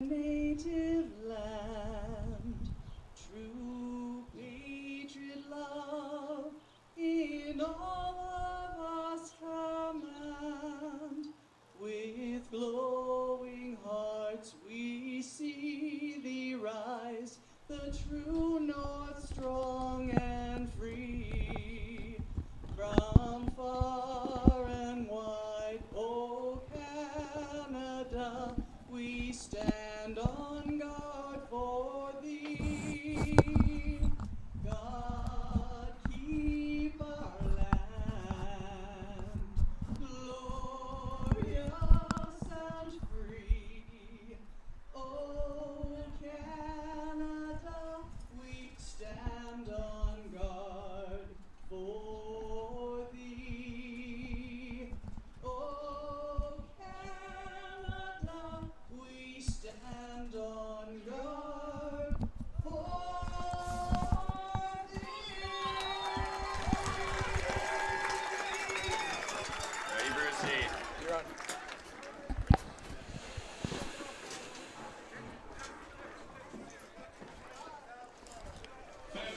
native land, true patriot love in all of us command. With glowing hearts we see thee rise, the true north strong and free. From far and wide, O Canada, we stand on guard for thee. God keep our land glorious and free. O Canada, we stand on guard for thee. O Canada, we stand on guard for thee. Ready, Brucey? You're on.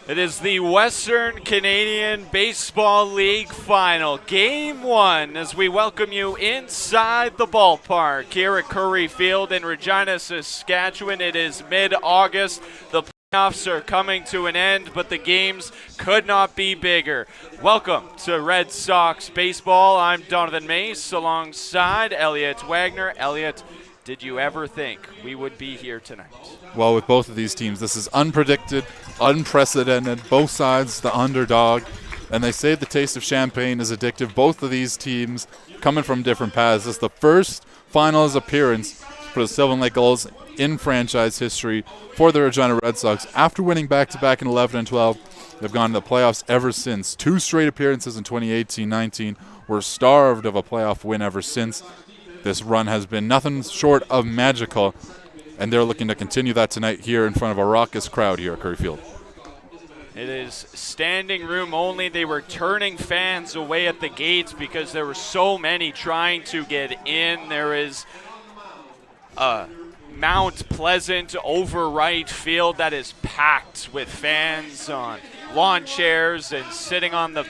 It is the Western Canadian Baseball League Final, Game 1, as we welcome you inside the ballpark here at Curry Field in Regina, Saskatchewan. It is mid-August. The playoffs are coming to an end, but the games could not be bigger. Welcome to Red Sox Baseball. I'm Donovan Mace alongside Elliot Wagner. Elliot, did you ever think we would be here tonight? Well, with both of these teams, this is unpredicted, unprecedented, both sides the underdog, and they say the taste of champagne is addictive. Both of these teams coming from different paths. This is the first finals appearance for the Sylvan Lake Gulls in franchise history for the Regina Red Sox. After winning back-to-back in 11 and 12, they've gone to the playoffs ever since. 2 straight appearances in 2018-19. We're starved of a playoff win ever since. This run has been nothing short of magical, and they're looking to continue that tonight here in front of a raucous crowd here at Curry Field. It is standing room only. They were turning fans away at the gates because there were so many trying to get in. There is a Mount Pleasant over right field that is packed with fans on lawn chairs and sitting on the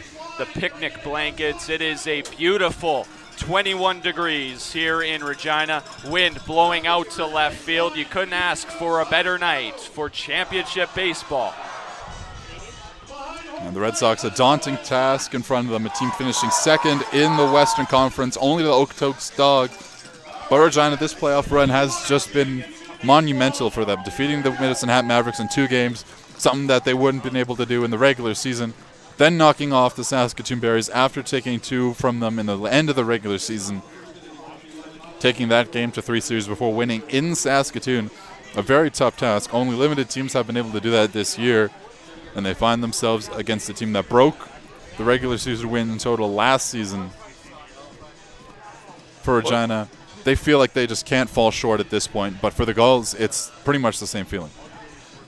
picnic blankets. It is a beautiful 21 degrees here in Regina, wind blowing out to left field. You couldn't ask for a better night for championship baseball. And the Red Sox, a daunting task in front of them, a team finishing second in the Western Conference, only the Okotoks Dogs. But Regina, this playoff run has just been monumental for them, defeating the Medicine Hat Mavericks in 2 games, something that they wouldn't have been able to do in the regular season. Then knocking off the Saskatoon Berries after taking 2 from them in the end of the regular season. Taking that game to 3 series before winning in Saskatoon. A very tough task. Only limited teams have been able to do that this year. And they find themselves against a team that broke the regular season win total last season. For Regina, they feel like they just can't fall short at this point. But for the Gulls, it's pretty much the same feeling.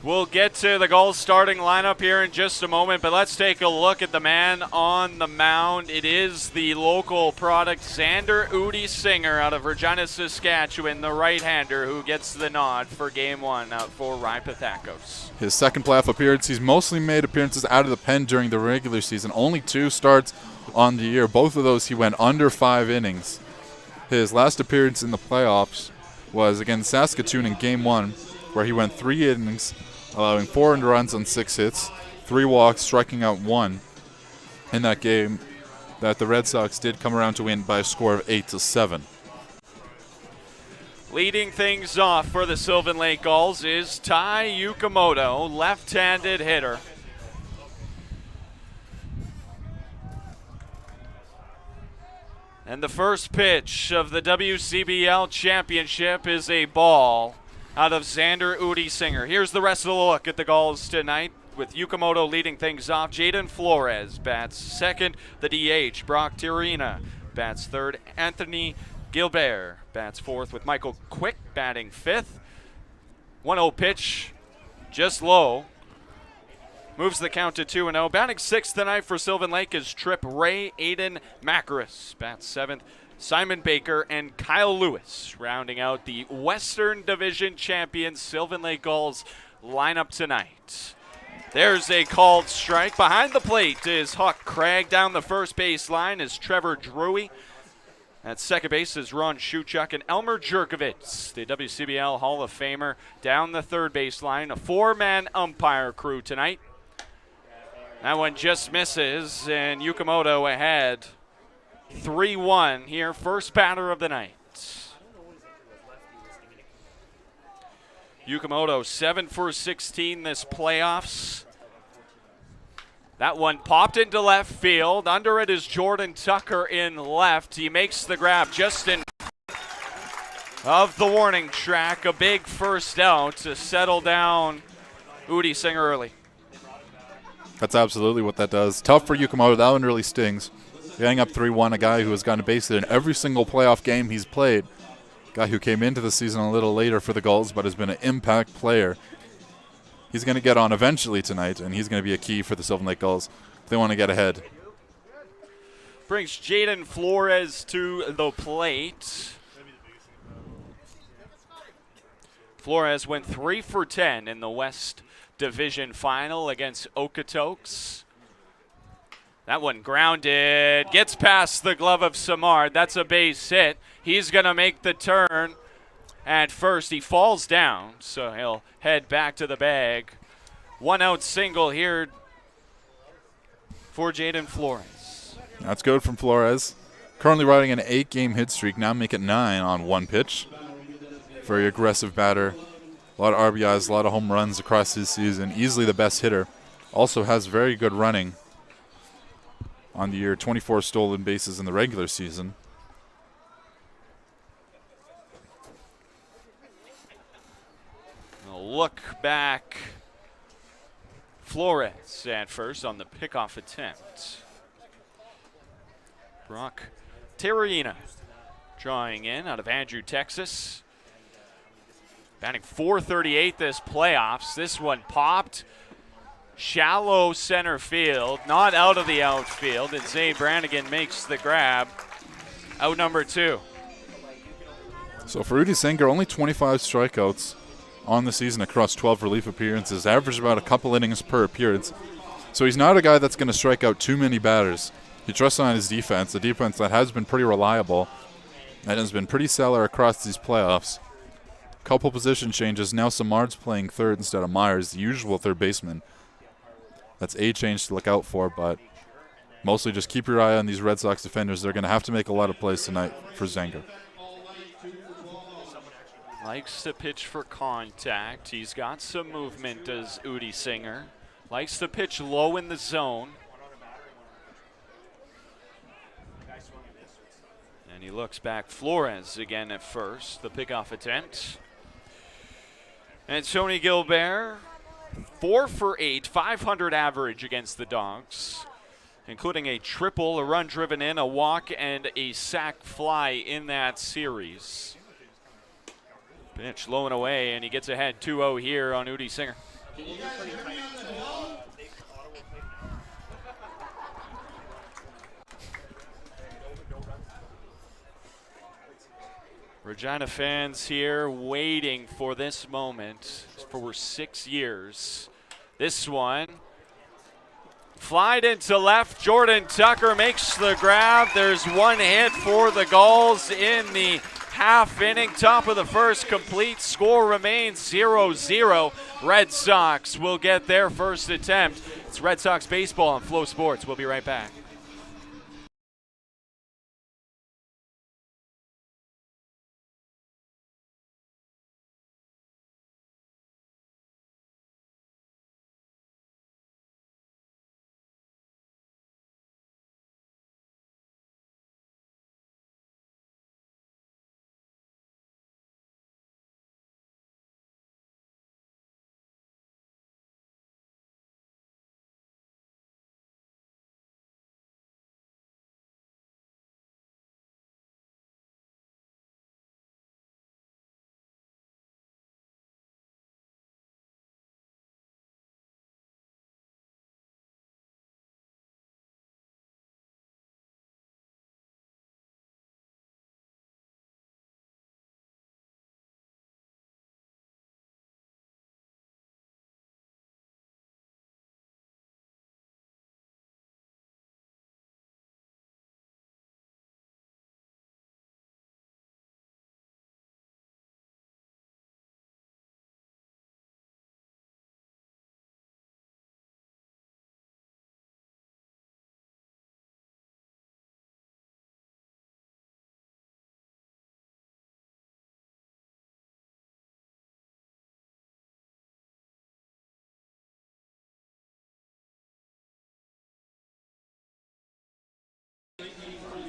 We'll get to the Gulls starting lineup here in just a moment, but let's take a look at the man on the mound. It is the local product, Xander Udi Singer out of Regina, Saskatchewan, the right-hander who gets the nod for Game 1 out for Ryan Pathakos. His second playoff appearance. He's mostly made appearances out of the pen during the regular season. Only 2 starts on the year. Both of those he went under 5 innings. His last appearance in the playoffs was against Saskatoon in Game 1, where he went 3 innings, allowing 4 earned runs on 6 hits, 3 walks, striking out 1 in that game that the Red Sox did come around to win by a score of 8-7. Leading things off for the Sylvan Lake Gulls is Tai Yukamoto, left-handed hitter. And the first pitch of the WCBL championship is a ball out of Xander Udi Singer. Here's the rest of the look at the Gulls tonight, with Yukamoto leading things off. Jaden Flores bats second. The DH, Brock Tirina, bats third. Anthony Gilbert bats fourth, with Michael Quick batting fifth. 1-0 pitch, just low. Moves the count to 2-0. Batting sixth tonight for Sylvan Lake is Trip Ray. Aiden Macaris bats seventh. Simon Baker, and Kyle Lewis, rounding out the Western Division champion Sylvan Lake Gulls lineup tonight. There's a called strike. Behind the plate is Huck Craig. Down the first base line is Trevor Drewy. At second base is Ron Shuchuk and Elmer Jerkovitz, the WCBL Hall of Famer. Down the third base line, a four-man umpire crew tonight. That one just misses, and Yukamoto ahead 3-1 here, first batter of the night. Yukamoto 7 for 16 this playoffs. That one popped into left field. Under it is Jordan Tucker in left. He makes the grab just in of the warning track. A big first out to settle down Udi Singer early. That's absolutely what that does. Tough for Yukamoto. That one really stings. Getting up 3-1, a guy who has gotten a base hit in every single playoff game he's played. A guy who came into the season a little later for the Gulls, but has been an impact player. He's going to get on eventually tonight, and he's going to be a key for the Sylvan Lake Gulls if they want to get ahead. Brings Jaden Flores to the plate. Flores went 3 for 10 in the West Division Final against Okotoks. That one grounded, gets past the glove of Samard. That's a base hit. He's going to make the turn. At first, he falls down, so he'll head back to the bag. One out single here for Jaden Flores. That's good from Flores. Currently riding an 8-game hit streak, now make it 9 on one pitch. Very aggressive batter. A lot of RBIs, a lot of home runs across his season. Easily the best hitter. Also has very good running on the year. 24 stolen bases in the regular season. Look back. Flores at first on the pickoff attempt. Brock Regina drawing in out of Andrew, Texas. Batting .438 this playoffs. This one popped. Shallow center field, not out of the outfield, and Zay Brannigan makes the grab. Out number 2. So for Udi Singer, only 25 strikeouts on the season across 12 relief appearances, averaged about a couple innings per appearance. So he's not a guy that's going to strike out too many batters. He trusts on his defense, the defense that has been pretty reliable and has been pretty stellar across these playoffs. Couple position changes. Now Samard's playing third instead of Myers, the usual third baseman. That's a change to look out for, but mostly just keep your eye on these Red Sox defenders. They're going to have to make a lot of plays tonight for Zenger. Likes to pitch for contact. He's got some movement, does Udi Singer. Likes to pitch low in the zone. And he looks back. Flores again at first, the pickoff attempt. And Tony Gilbert, 4 for 8, 500 average against the Dogs, including a triple, a run driven in, a walk, and a sac fly in that series. Pitch low and away, and he gets ahead 2-0 here on Udi Singer. Regina fans here waiting for this moment for 6 years. This one flied into left. Jordan Tucker makes the grab. There's one hit for the Gulls in the half inning. Top of the first complete. Score remains 0-0. Red Sox will get their first attempt. It's Red Sox baseball on Flow Sports. We'll be right back.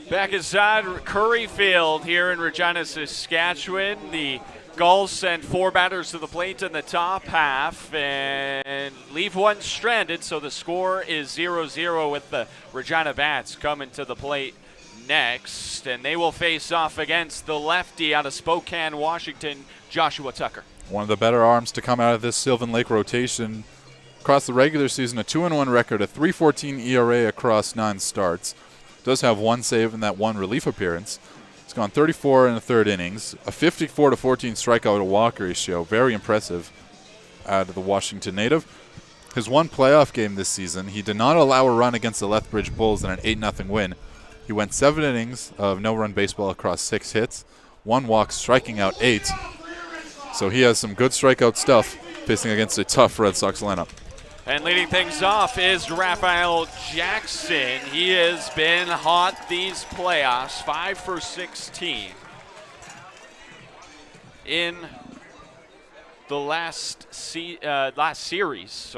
Back inside Curry Field here in Regina, Saskatchewan. The Gulls send 4 batters to the plate in the top half and leave one stranded, so the score is 0-0 with the Regina Bats coming to the plate next, and they will face off against the lefty out of Spokane, Washington, Joshua Tucker. One of the better arms to come out of this Sylvan Lake rotation. Across the regular season, a 2-1 record, a 3.14 ERA across 9 starts. Does have 1 save in that 1 relief appearance. He's gone 34 in the 3rd innings, a 54-14 strikeout to walk ratio. Very impressive out of the Washington native. His 1 playoff game this season, he did not allow a run against the Lethbridge Bulls in an 8-0 win. He went 7 innings of no-run baseball across 6 hits, 1 walk, striking out 8. So he has some good strikeout stuff facing against a tough Red Sox lineup. And leading things off is Raphael Jackson. He has been hot these playoffs, 5 for 16 in the last series.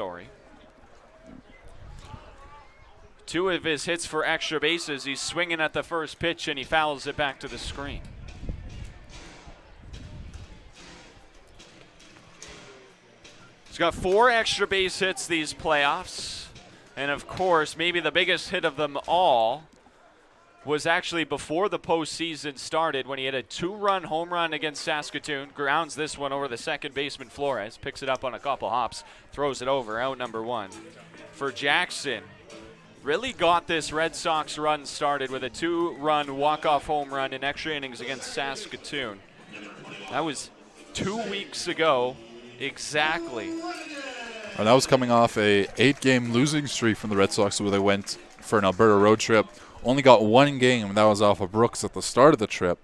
2 of his hits for extra bases. He's swinging at the first pitch and he fouls it back to the screen. He's got 4 extra base hits these playoffs. And of course, maybe the biggest hit of them all was actually before the postseason started when he had a 2-run home run against Saskatoon. Grounds this one over the second baseman Flores. Picks it up on a couple hops. Throws it over. Out number 1. For Jackson, really got this Red Sox run started with a 2-run walk-off home run in extra innings against Saskatoon. That was 2 weeks ago. Exactly. And that was coming off a 8-game losing streak from the Red Sox where they went for an Alberta road trip. Only got 1 game, and that was off of Brooks at the start of the trip.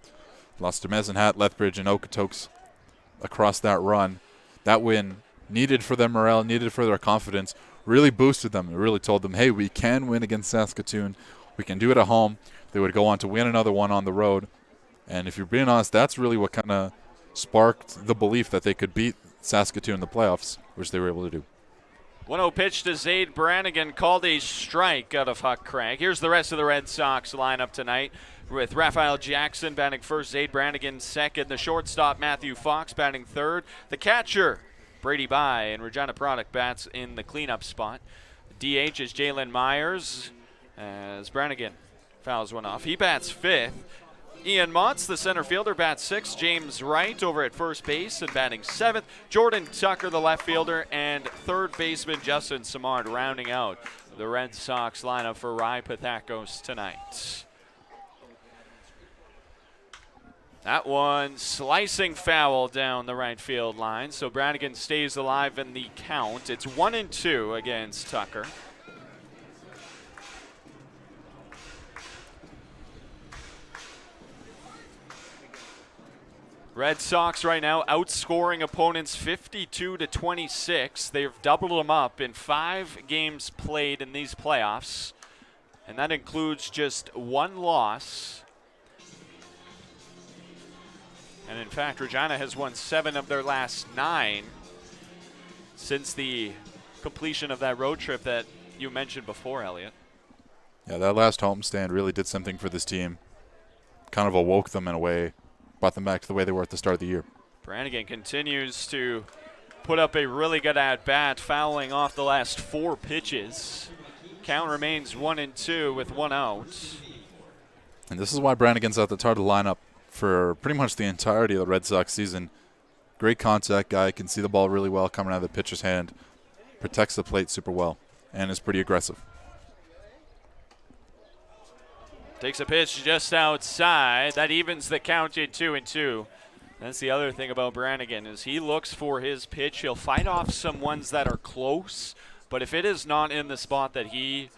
Lost to Mezenhat, Lethbridge, and Okotoks across that run. That win needed for their morale, needed for their confidence, really boosted them. It really told them, hey, we can win against Saskatoon. We can do it at home. They would go on to win another one on the road. And if you're being honest, that's really what kind of sparked the belief that they could beat Saskatoon in the playoffs, which they were able to do. 1-0 pitch to Zaid Brannigan, called a strike out of Huck Crank. Here's the rest of the Red Sox lineup tonight with Raphael Jackson batting first, Zaid Brannigan second, the shortstop Matthew Fox batting third, the catcher Brady Bye, and Regina Product bats in the cleanup spot. DH is Jalen Myers as Brannigan fouls one off. He bats fifth. Ian Motz, the center fielder, bats sixth. James Wright over at first base and batting seventh. Jordan Tucker, the left fielder, and third baseman Justin Samard rounding out the Red Sox lineup for Rye Pathakos tonight. That one slicing foul down the right field line, so Brannigan stays alive in the count. It's 1-2 against Tucker. Red Sox right now outscoring opponents 52-26. They've doubled them up in 5 games played in these playoffs, and that includes just 1 loss. And in fact, Regina has won 7 of their last 9 since the completion of that road trip that you mentioned before, Elliot. Yeah, that last homestand really did something for this team. Kind of awoke them in a way, brought them back to the way they were at the start of the year. Brannigan continues to put up a really good at-bat, fouling off the last 4 pitches. Count remains 1-2 with 1 out. And this is why Brannigan's at the start of the lineup for pretty much the entirety of the Red Sox season. Great contact guy, can see the ball really well coming out of the pitcher's hand, protects the plate super well, and is pretty aggressive. Takes a pitch just outside. That evens the count at 2-2. That's the other thing about Brannigan is he looks for his pitch. He'll fight off some ones that are close, but if it is not in the spot that he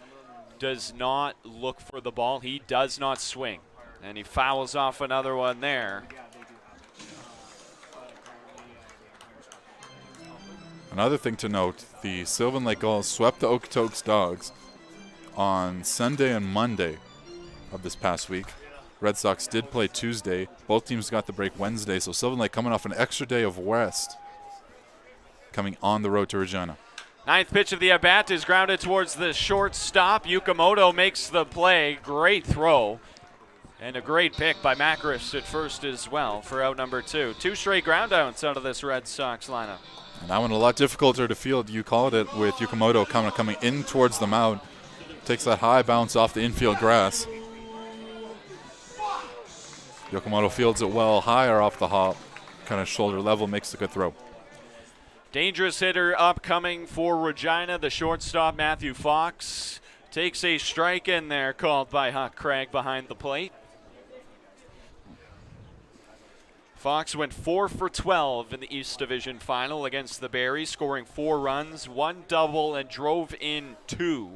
does not look for the ball, he does not swing. And he fouls off another one there. Another thing to note, the Sylvan Lake Gulls swept the Okotoks Dogs on Sunday and Monday of this past week. Red Sox did play Tuesday. Both teams got the break Wednesday, so Sylvan Lake coming off an extra day of rest, coming on the road to Regina. 9th pitch of the at-bat is grounded towards the shortstop. Yukamoto makes the play. Great throw. And a great pick by Macris at first as well for out number 2. 2 straight ground outs out of this Red Sox lineup. And that one a lot difficult to field. You called it with Yukamoto coming in towards the mound. Takes that high bounce off the infield grass. Yukamoto fields it well, higher off the hop, kind of shoulder level, makes a good throw. Dangerous hitter upcoming for Regina, the shortstop Matthew Fox. Takes a strike in there called by Huck Craig behind the plate. Fox went 4 for 12 in the East Division Final against the Berries, scoring 4 runs, 1 double, and drove in 2.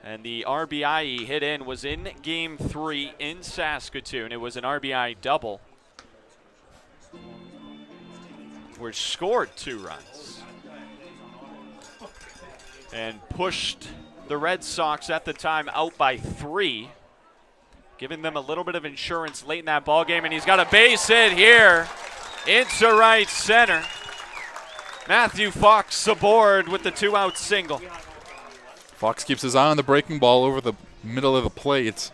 And the RBI he hit in was in Game 3 in Saskatoon. It was an RBI double, which scored 2 runs and pushed the Red Sox at the time out by 3, giving them a little bit of insurance late in that ball game. And he's got a base hit here into right center. Matthew Fox aboard with the 2-out single. Fox keeps his eye on the breaking ball over the middle of the plate.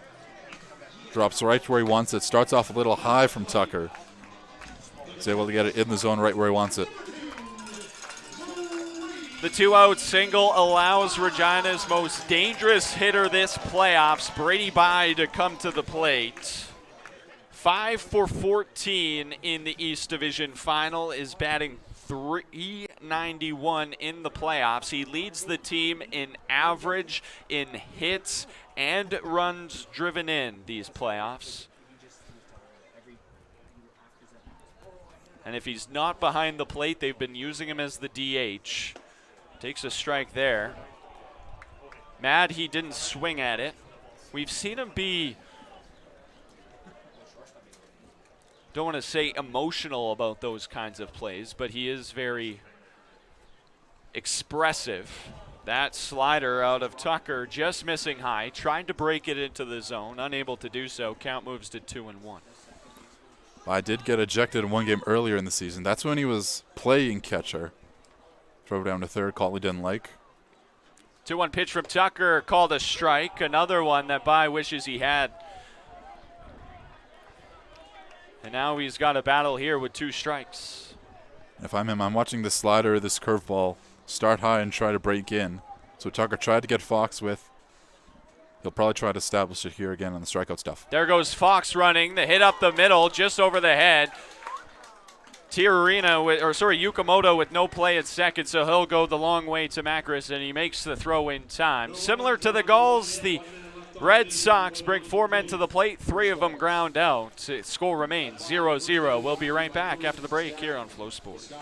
Drops right where he wants it. Starts off a little high from Tucker. He's able to get it in the zone right where he wants it. The 2-out single allows Regina's most dangerous hitter this playoffs, Brady Bye, to come to the plate. 5 for 14 in the East Division Final, is batting .391 in the playoffs. He leads the team in average, in hits, and runs driven in these playoffs. And if he's not behind the plate, they've been using him as the DH. Takes a strike there. Mad he didn't swing at it. We've seen him be, don't want to say emotional about those kinds of plays, but he is very expressive. That slider out of Tucker just missing high, trying to break it into the zone, unable to do so. Count moves to 2-1. I did get ejected in one game earlier in the season. That's when he was playing catcher. Throw down to third, call he didn't like. 2-1 pitch from Tucker, called a strike. Another one that Bye wishes he had. And now he's got a battle here with 2 strikes. If I'm him, I'm watching this slider, this curveball, start high and try to break in. So Tucker tried to get Fox with. He'll probably try to establish it here again on the strikeout stuff. There goes Fox running. The hit up the middle, just over the head. Yukamoto with no play at second, so he'll go the long way to Macris, and he makes the throw in time. Similar to the Gulls, the Red Sox bring 4 men to the plate, 3 of them ground out. Score remains 0-0. We'll be right back after the break here on Flow Sports.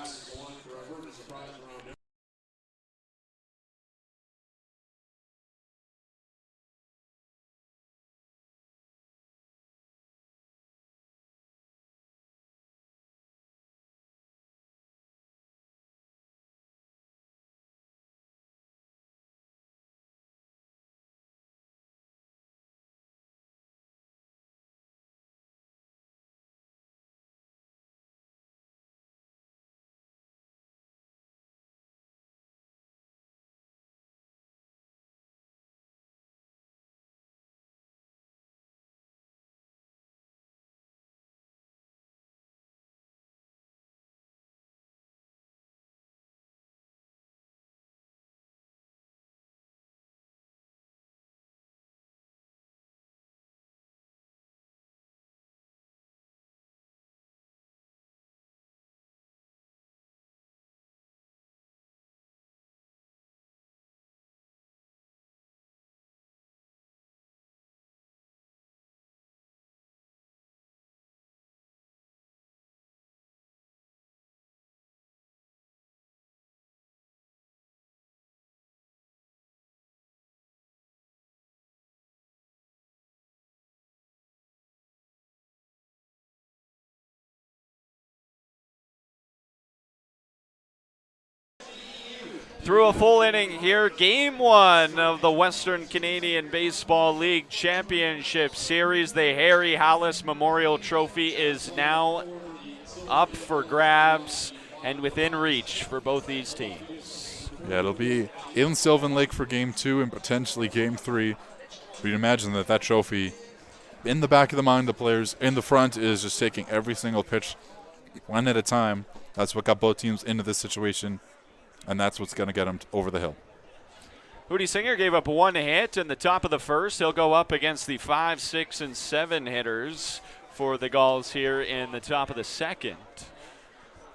Through a full inning here, Game 1 of the Western Canadian Baseball League Championship Series. The Harry Hallis Memorial Trophy is now up for grabs and within reach for both these teams. Yeah, it'll be in Sylvan Lake for Game 2 and potentially Game 3. But you'd imagine that trophy in the back of the mind of the players, in the front is just taking every single pitch one at a time. That's what got both teams into this situation, and that's what's going to get them over the hill. Hootie Singer gave up one hit in the top of the first. He'll go up against the 5, 6, and 7 hitters for the Gulls here in the top of the second.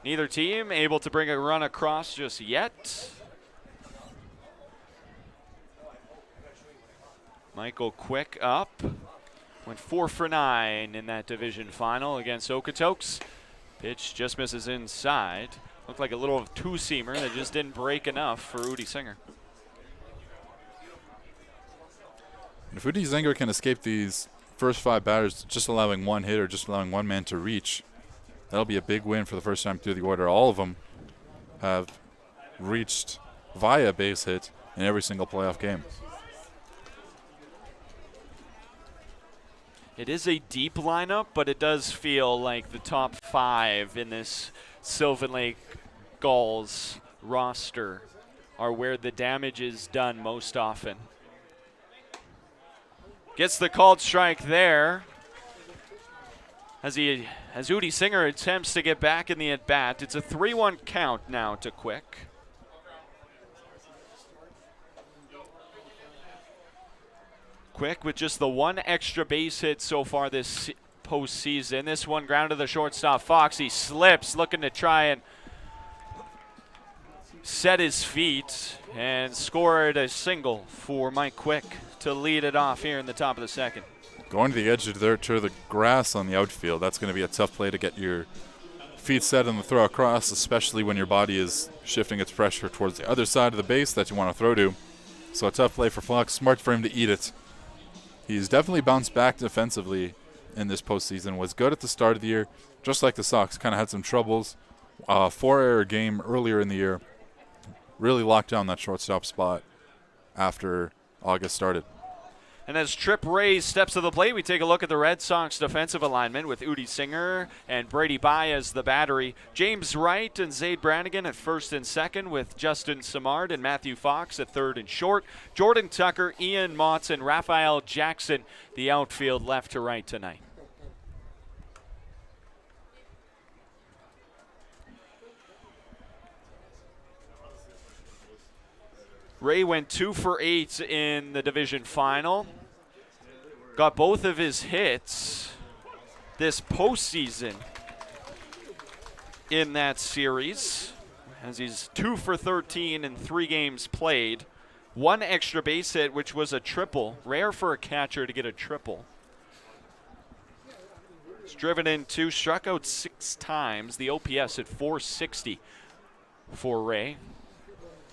Neither team able to bring a run across just yet. Michael Quick up. Went 4 for 9 in that division final against Okotoks. Pitch just misses inside. Looked like a little two-seamer that just didn't break enough for Hootie Singer. If Hootie Singer can escape these first 5 batters, just allowing one hit or just allowing one man to reach, that'll be a big win for the first time through the order. All of them have reached via base hit in every single playoff game. It is a deep lineup, but it does feel like the top 5 in this Sylvan Lake Gulls roster are where the damage is done most often. Gets the called strike there as Hootie Singer attempts to get back in the at-bat. It's a 3-1 count now to Quick. Quick with just the one extra base hit so far this postseason. This one ground to the shortstop Fox. He slips, looking to try and set his feet and scored a single for Mike Quick to lead it off here in the top of the second. Going to the edge of the grass on the outfield, that's going to be a tough play to get your feet set on the throw across, especially when your body is shifting its pressure towards the other side of the base that you want to throw to. So a tough play for Fox. Smart for him to eat it. He's definitely bounced back defensively in this postseason. Was good at the start of the year, just like the Sox. Kind of had some troubles. 4-error game earlier in the year. Really locked down that shortstop spot after August started. And as Tripp Ray steps to the plate, we take a look at the Red Sox defensive alignment with Hootie Singer and Brady Baez the battery. James Wright and Zaid Brannigan at first and second, with Justin Samard and Matthew Fox at third and short. Jordan Tucker, Ian Motts, and Raphael Jackson, the outfield left to right tonight. Ray went 2 for 8 in the division final. Got both of his hits this postseason in that series, as he's 2 for 13 in 3 games played. One extra base hit, which was a triple. Rare for a catcher to get a triple. He's driven in 2, struck out 6 times. The OPS at 460 for Ray.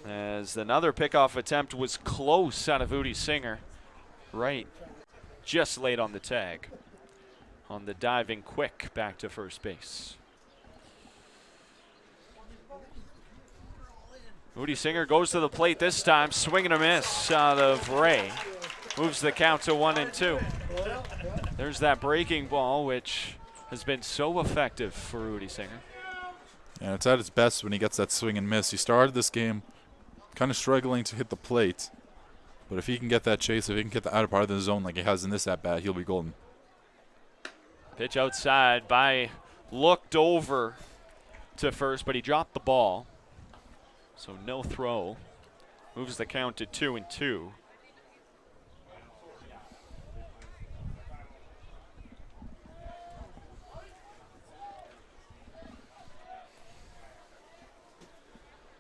As another pickoff attempt was close out of Hootie Singer. Right, just late on the tag. On the diving Quick back to first base. Hootie Singer goes to the plate this time, swing and a miss out of Ray. Moves the count to 1-2. There's that breaking ball, which has been so effective for Hootie Singer. Yeah, it's at its best when he gets that swing and miss. He started this game kind of struggling to hit the plate, but if he can get that chase, if he can get the outer part of the zone like he has in this at-bat, he'll be golden. Pitch outside by looked over to first, but he dropped the ball, so no throw. Moves the count to 2-2.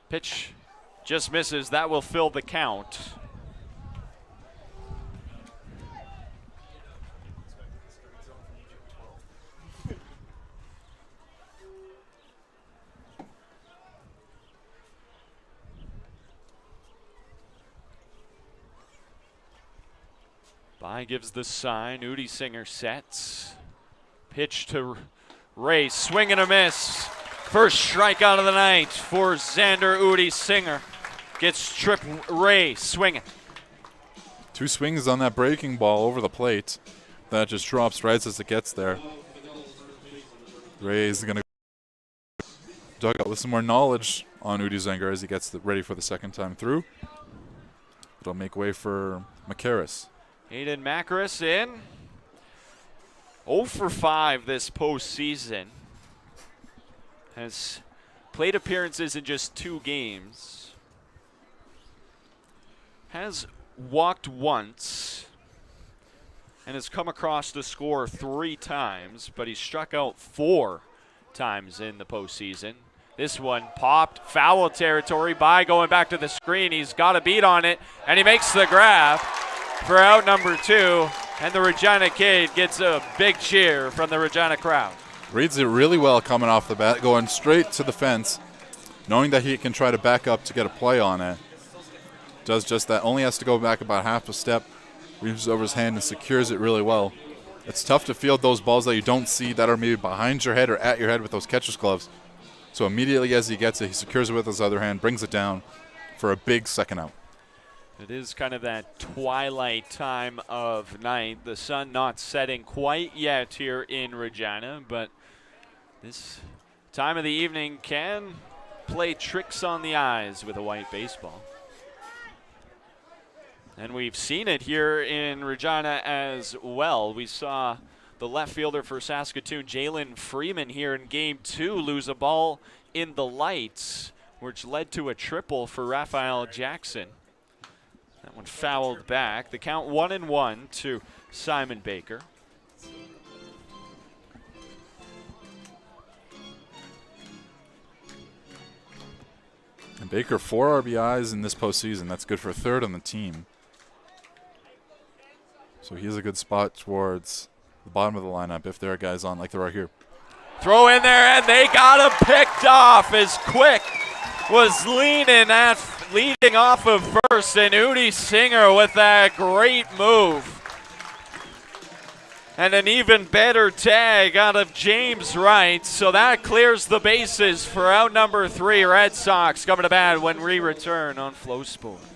Pitch just misses. That will fill the count. By gives the sign. Hootie Singer sets. Pitch to Ray. Swing and a miss. First strikeout of the night for Xander Hootie Singer. Gets Tripp Ray swinging. 2 swings on that breaking ball over the plate. That just drops right as it gets there. Ray's going to dug out with some more knowledge on Hootie Singer as he gets ready for the second time through. It'll make way for McCarris. Hayden Macaris in. 0 for 5 this postseason. Has played appearances in just 2 games. Has walked once and has come across the score 3 times, but he's struck out 4 times in the postseason. This one popped, foul territory by going back to the screen. He's got a beat on it, and he makes the grab for out number 2, and the Regina kid gets a big cheer from the Regina crowd. Reads it really well coming off the bat, going straight to the fence, knowing that he can try to back up to get a play on it. Does just that, only has to go back about half a step, reaches over his hand and secures it really well. It's tough to field those balls that you don't see that are maybe behind your head or at your head with those catcher's gloves. So immediately as he gets it, he secures it with his other hand, brings it down for a big second out. It is kind of that twilight time of night. The sun not setting quite yet here in Regina, but this time of the evening can play tricks on the eyes with a white baseball. And we've seen it here in Regina as well. We saw the left fielder for Saskatoon, Jalen Freeman, here in Game 2 lose a ball in the lights, which led to a triple for Raphael Jackson. That one fouled back. The count 1-1 to Simon Baker. And Baker, 4 RBIs in this postseason. That's good for a 3rd on the team. So he has a good spot towards the bottom of the lineup if there are guys on like there are here. Throw in there, and they got him picked off as Quick was leading off of first, and Udi Singer with that great move. And an even better tag out of James Wright, so that clears the bases for out number 3, Red Sox coming to bat when we return on Flow Sports.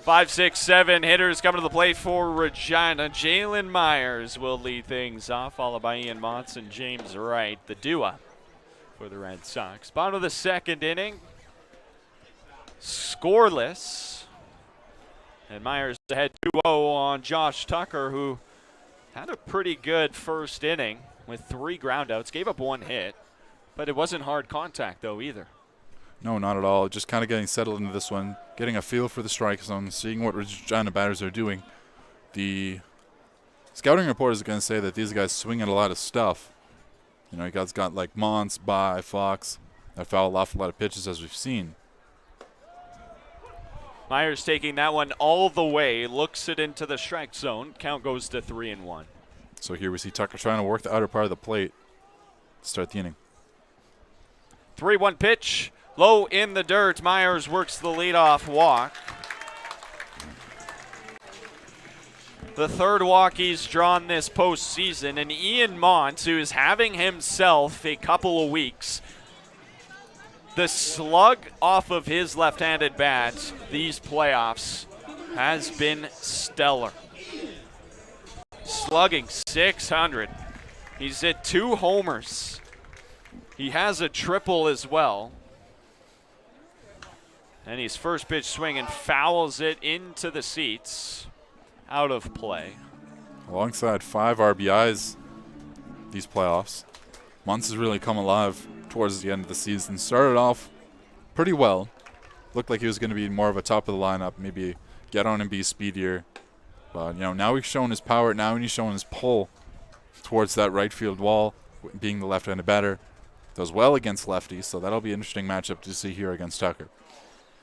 Five, 6, 7 hitters coming to the plate for Regina. Jalen Myers will lead things off, followed by Ian Motts and James Wright, the duo for the Red Sox. Bottom of the 2nd inning, scoreless. And Myers ahead 2-0 on Josh Tucker, who had a pretty good first inning with 3 groundouts, gave up 1 hit, but it wasn't hard contact though either. No, not at all. Just kind of getting settled into this one, getting a feel for the strike zone, seeing what Regina batters are doing. The scouting report is going to say that these guys swing at a lot of stuff. You know, you guys got like Mons, By, Fox, that foul off a lot of pitches as we've seen. Myers taking that one all the way, looks it into the strike zone. Count goes to 3-1. So here we see Tucker trying to work the outer part of the plate to start the inning. 3-1 pitch. Low in the dirt. Myers works the leadoff walk. The 3rd walk he's drawn this postseason. And Ian Mont, who is having himself a couple of weeks. The slug off of his left-handed bat these playoffs has been stellar. Slugging .600. He's hit 2 homers. He has a triple as well. And he's first pitch swing and fouls it into the seats. Out of play. Alongside 5 RBIs these playoffs, Muntz has really come alive towards the end of the season. Started off pretty well. Looked like he was going to be more of a top of the lineup, maybe get on and be speedier. But, you know, now he's shown his power. Now he's shown his pull towards that right field wall, being the left-handed batter. Does well against lefties, so that'll be an interesting matchup to see here against Tucker.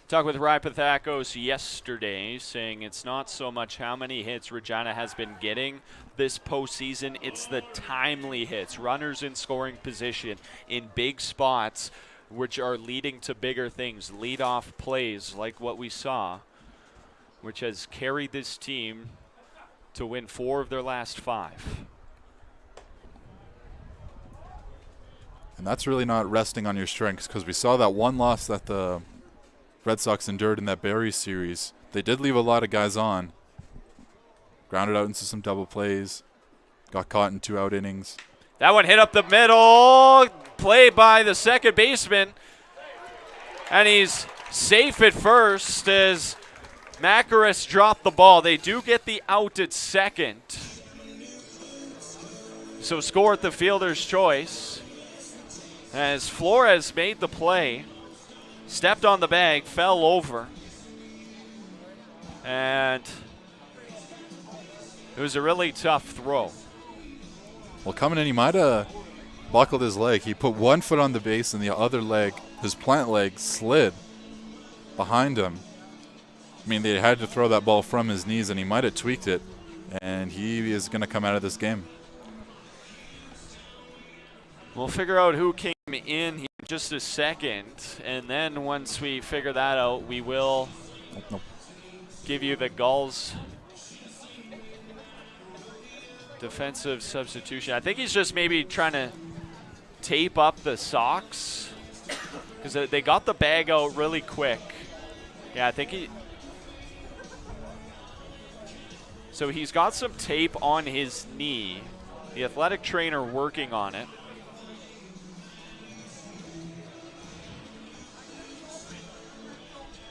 Talked with Ry Pathakos yesterday, saying it's not so much how many hits Regina has been getting this postseason, it's the timely hits, runners in scoring position in big spots, which are leading to bigger things, lead-off plays like what we saw, which has carried this team to win 4 of their last 5. And that's really not resting on your strengths, because we saw that one loss that the Red Sox endured in that Barrie series. They did leave a lot of guys on. Grounded out into some double plays. Got caught in 2-out innings. That one hit up the middle. Play by the second baseman. And he's safe at first as Macaris dropped the ball. They do get the out at second. So score at the fielder's choice. As Flores made the play. Stepped on the bag, fell over. And it was a really tough throw. Well, coming in, he might have buckled his leg. He put one foot on the base and the other leg, his plant leg, slid behind him. I mean, they had to throw that ball from his knees, and he might have tweaked it. And he is going to come out of this game. We'll figure out who came in here in just a second, and then once we figure that out, we will give you the Gulls defensive substitution. I think he's just maybe trying to tape up the socks because they got the bag out really quick. Yeah, I think he... So he's got some tape on his knee. The athletic trainer working on it.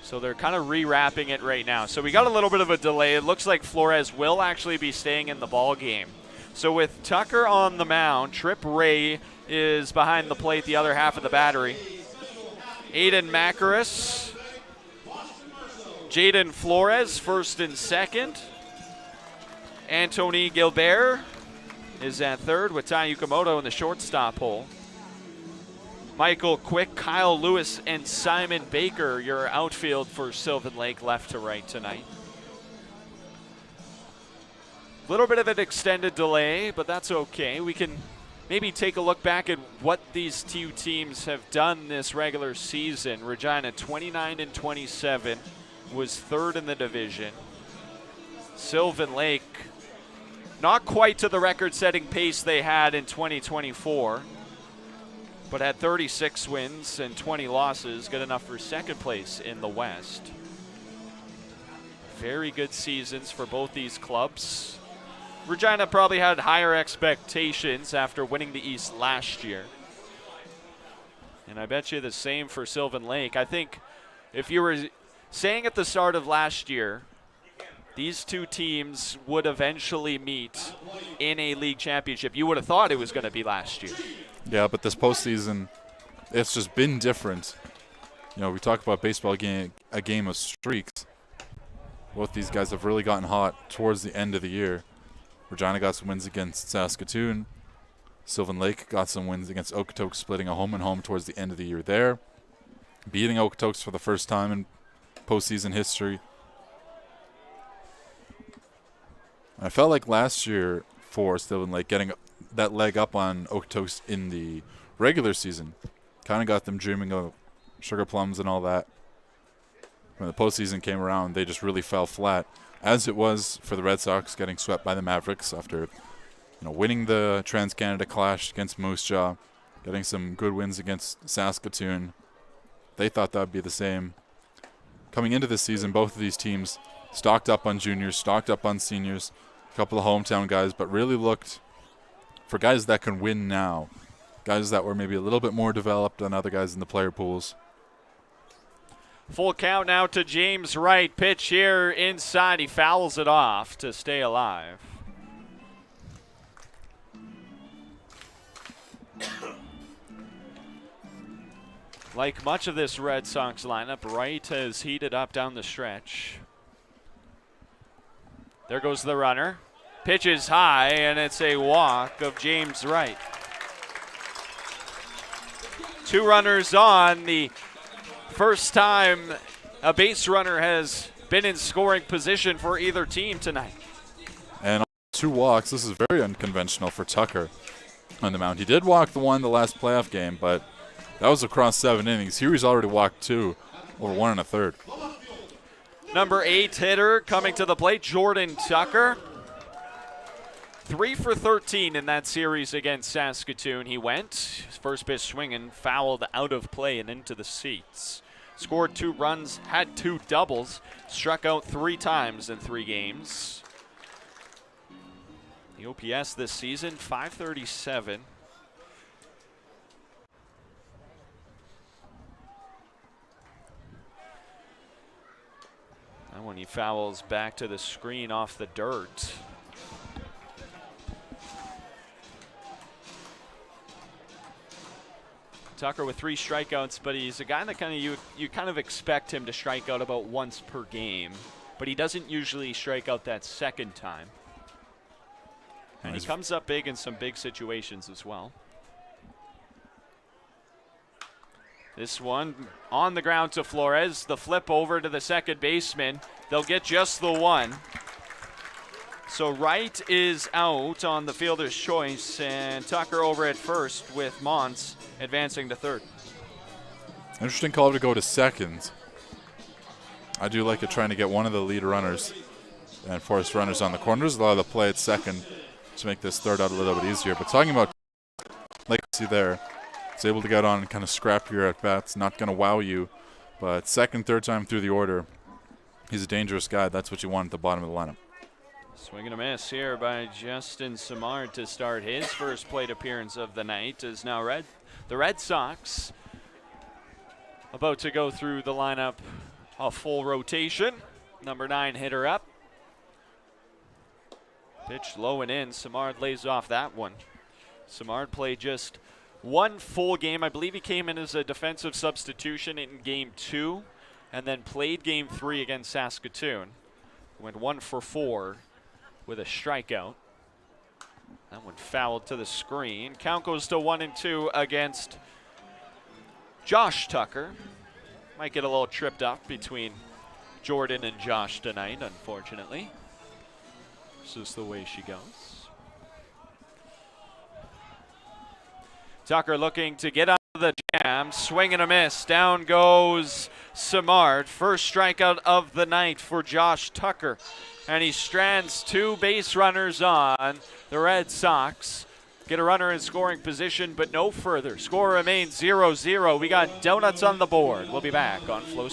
So they're kind of rewrapping it right now. So we got a little bit of a delay. It looks like Flores will actually be staying in the ball game. So with Tucker on the mound, Trip Ray is behind the plate, the other half of the battery. Aiden Macaris, Jaden Flores, first and second. Anthony Gilbert is at third with Ty Yukamoto in the shortstop hole. Michael Quick, Kyle Lewis, and Simon Baker, your outfield for Sylvan Lake, left to right tonight. A little bit of an extended delay, but that's okay. We can maybe take a look back at what these 2 teams have done this regular season. Regina 29-27 was third in the division. Sylvan Lake not quite to the record-setting pace they had in 2024. But had 36 wins and 20 losses, good enough for second place in the West. Very good seasons for both these clubs. Regina probably had higher expectations after winning the East last year. And I bet you the same for Sylvan Lake. I think if you were saying at the start of last year, these 2 teams would eventually meet in a league championship, you would have thought it was going to be last year. Yeah, but this postseason, it's just been different. You know, we talk about baseball game, a game of streaks. Both these guys have really gotten hot towards the end of the year. Regina got some wins against Saskatoon. Sylvan Lake got some wins against Okotoks, splitting a home and home towards the end of the year there. Beating Okotoks for the first time in postseason history. I felt like last year for Sylvan Lake getting that leg up on Okotoks in the regular season kind of got them dreaming of sugar plums and all that. When the postseason came around, they just really fell flat, as it was for the Red Sox getting swept by the Mavericks after winning the Trans-Canada Clash against Moose Jaw, getting some good wins against Saskatoon. They thought that would be the same. Coming into this season, both of these teams stocked up on juniors, stocked up on seniors, a couple of hometown guys, but really looked for guys that can win now, guys that were maybe a little bit more developed than other guys in the player pools. Full count now to James Wright. Pitch here inside. He fouls it off to stay alive. Like much of this Red Sox lineup, Wright has heated up down the stretch. There goes the runner. Pitch is high, and it's a walk of James Wright. 2 runners on. The first time a base runner has been in scoring position for either team tonight. And 2 walks. This is very unconventional for Tucker on the mound. He did walk the last playoff game, but that was across 7 innings. Here he's already walked 2 over 1 1/3. Number 8 hitter coming to the plate, Jordan Tucker. 3 for 13 in that series against Saskatoon. He went, his first pitch swinging, fouled out of play and into the seats. Scored 2 runs, had 2 doubles, struck out 3 times in 3 games. The OPS this season, .537. And when he fouls back to the screen off the dirt. Tucker with 3 strikeouts, but he's a guy that you kind of expect him to strike out about once per game, but he doesn't usually strike out that second time. And he comes up big in some big situations as well. This one on the ground to Flores. The flip over to the second baseman. They'll get just the 1. So Wright is out on the fielder's choice, and Tucker over at first with Mons advancing to third. Interesting call to go to second. I do like it trying to get one of the lead runners and force runners on the corners. A lot of the play at second to make this third out a little bit easier. But talking about, like you see there, it's able to get on and kind of scrap your at-bats. Not going to wow you, but second, third time through the order, he's a dangerous guy. That's what you want at the bottom of the lineup. Swing and a miss here by Justin Samard to start his first plate appearance of the night. Is now the Red Sox about to go through the lineup, a full rotation. Number 9 hitter up. Pitch low and in. Samard lays off that one. Samard played just 1 full game. I believe he came in as a defensive substitution in game 2 and then played game 3 against Saskatoon. Went 1 for 4 with a strikeout. That one fouled to the screen. Count goes to 1-2 against Josh Tucker. Might get a little tripped up between Jordan and Josh tonight, unfortunately. This is the way she goes. Tucker looking to get out of the jam. Swing and a miss. Down goes Samard. First strikeout of the night for Josh Tucker. And he strands 2 base runners on. The Red Sox get a runner in scoring position, but no further. Score remains 0-0. We got donuts on the board. We'll be back on FloCollege.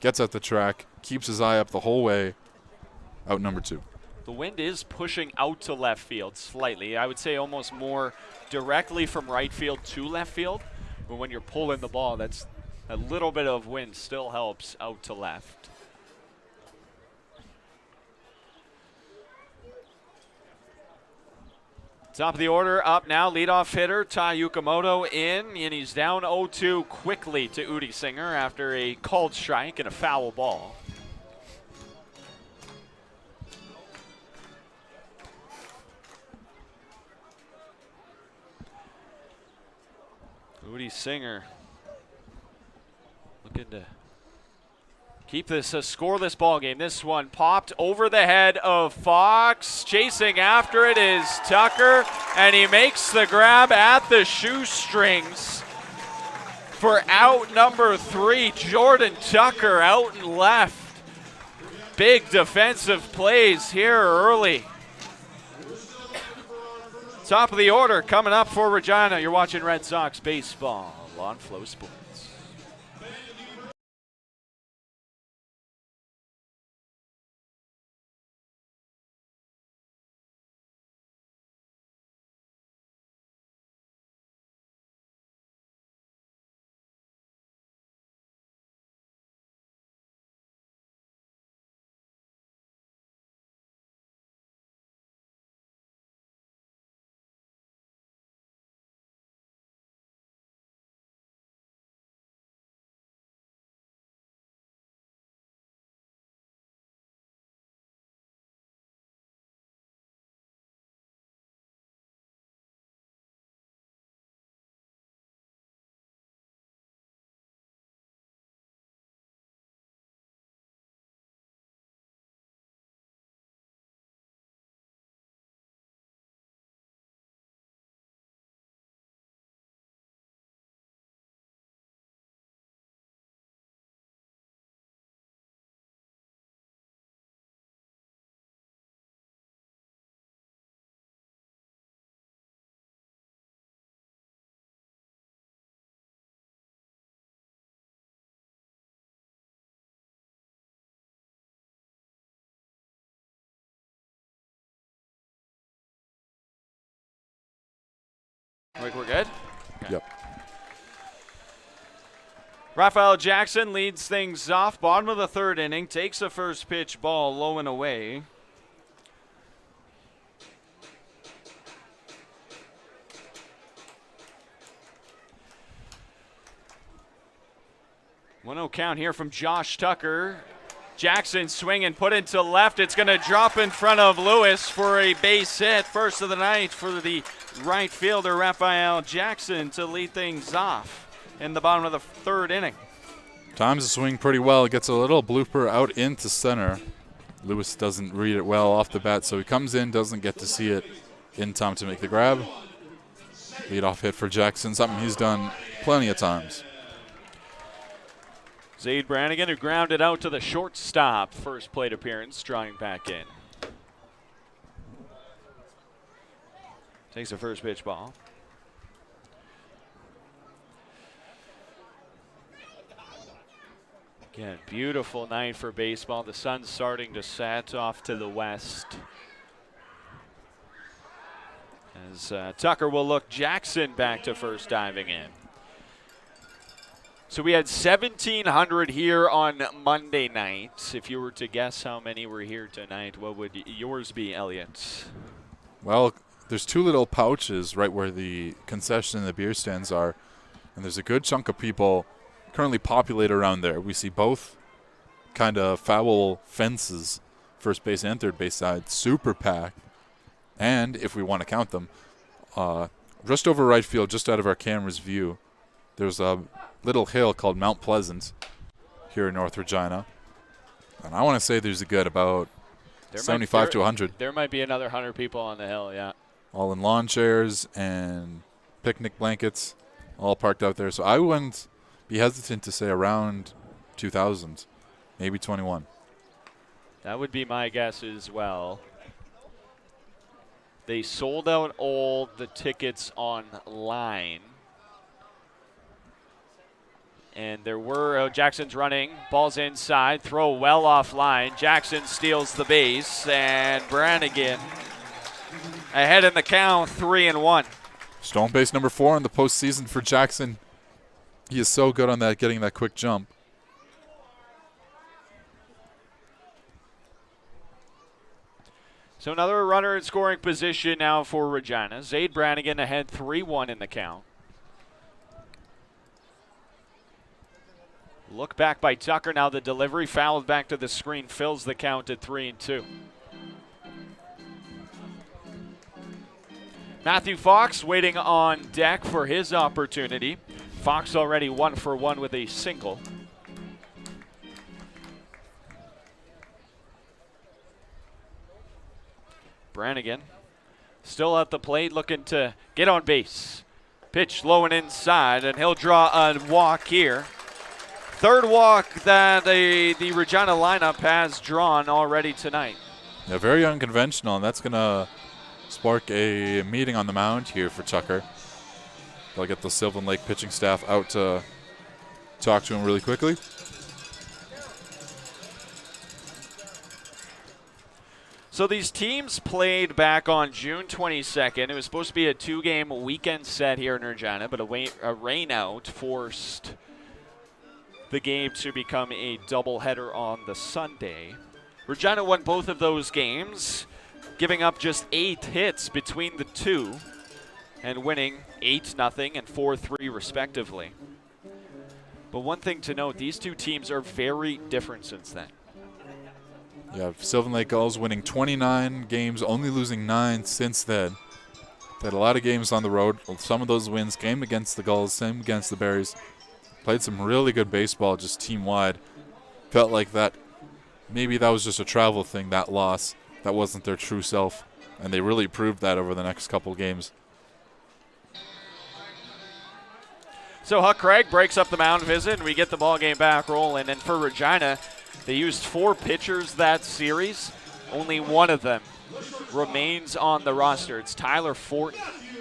gets at the track, keeps his eye up the whole way, out number 2. The wind is pushing out to left field slightly. I would say almost more directly from right field to left field. But when you're pulling the ball, that's a little bit of wind still helps out to left. Top of the order up now, leadoff hitter Tai Yukamoto in, and he's down 0-2 quickly to Udi Singer after a called strike and a foul ball. Udi Singer looking to keep this a scoreless ball game. This one popped over the head of Fox. Chasing after it is Tucker, and he makes the grab at the shoestrings for out number 3. Jordan Tucker out and left. Big defensive plays here early. Top of the order coming up for Regina. You're watching Red Sox baseball on Flow Sports. We're good? Okay. Yep. Raphael Jackson leads things off. Bottom of the 3rd inning. Takes a first pitch ball low and away. One-0 count here from Josh Tucker. Jackson swinging, put into left. It's going to drop in front of Lewis for a base hit. First of the night for the right fielder, Raphael Jackson, to lead things off in the bottom of the 3rd inning. Times the swing pretty well. Gets a little blooper out into center. Lewis doesn't read it well off the bat, so he comes in, doesn't get to see it in time to make the grab. Leadoff hit for Jackson, something he's done plenty of times. Zaid Brannigan, who grounded out to the shortstop, first plate appearance, drawing back in. Takes a first pitch ball. Again, beautiful night for baseball. The sun's starting to set off to the west. As Tucker will look Jackson back to first, diving in. So we had 1,700 here on Monday night. If you were to guess how many were here tonight, what would yours be, Elliot? Well, there's 2 little pouches right where the concession and the beer stands are, and there's a good chunk of people currently populated around there. We see both kind of foul fences, first base and third base side, super packed. And if we want to count them, just over right field, just out of our camera's view, there's a little hill called Mount Pleasant here in North Regina. And I want to say there's a good about 75 to 100. There might be another 100 people on the hill, yeah. All in lawn chairs and picnic blankets, all parked out there. So I wouldn't be hesitant to say around 2,000, maybe 21. That would be my guess as well. They sold out all the tickets online. And there were, Jackson's running, ball's inside, throw well offline. Jackson steals the base, and Brannigan ahead in the count, 3-1. Stone base number 4 in the postseason for Jackson. He is so good on that, getting that quick jump. So another runner in scoring position now for Regina. Zaid Brannigan ahead 3-1 in the count. Look back by Tucker. Now the delivery fouled back to the screen fills the count at 3-2. Matthew Fox waiting on deck for his opportunity. Fox already 1 for 1 with a single. Brannigan still at the plate looking to get on base. Pitch low and inside, and he'll draw a walk here. Third walk that the Regina lineup has drawn already tonight. Yeah, very unconventional, and that's going to spark a meeting on the mound here for Tucker. They'll get the Sylvan Lake pitching staff out to talk to him really quickly. So these teams played back on June 22nd. It was supposed to be a 2-game weekend set here in Regina, but a rain out forced the game to become a doubleheader on the Sunday. Regina won both of those games, giving up just 8 hits between the two and winning 8-0 and 4-3 respectively. But one thing to note, these two teams are very different since then. Yeah, Sylvan Lake Gulls winning 29 games, only losing 9 since then. They had a lot of games on the road. Some of those wins came against the Gulls, same against the Berries. Played some really good baseball just team-wide. Felt like that, maybe that was just a travel thing, that loss. That wasn't their true self, and they really proved that over the next couple games. So Huck Craig breaks up the mound visit, and we get the ball game back rolling. And for Regina, they used 4 pitchers that series. Only one of them remains on the roster. It's Tyler Fort.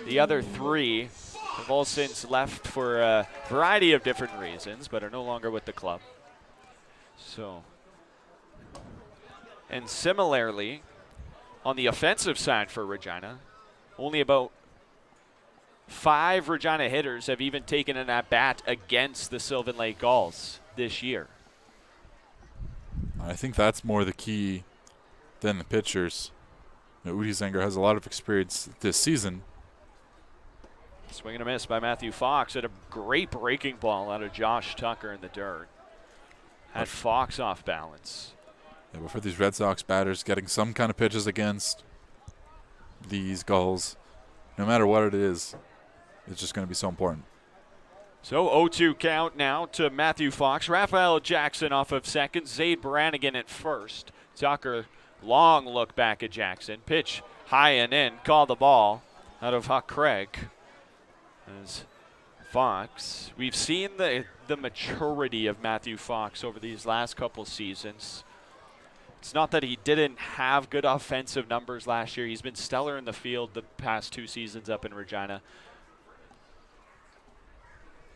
The other 3 have all since left for a variety of different reasons, but are no longer with the club. So, and similarly, on the offensive side for Regina, only about 5 Regina hitters have even taken an at-bat against the Sylvan Lake Gulls this year. I think that's more the key than the pitchers. Udi Zenger has a lot of experience this season. Swing and a miss by Matthew Fox at a great breaking ball out of Josh Tucker in the dirt. Had Fox off balance. Yeah, but for these Red Sox batters, getting some kind of pitches against these Gulls, no matter what it is, it's just going to be so important. So 0-2 count now to Matthew Fox. Raphael Jackson off of second. Zaid Brannigan at first. Tucker, long look back at Jackson. Pitch high and in. Call the ball out of Huck Craig. As Fox, we've seen the maturity of Matthew Fox over these last couple seasons. It's not that he didn't have good offensive numbers last year. He's been stellar in the field the past 2 seasons up in Regina.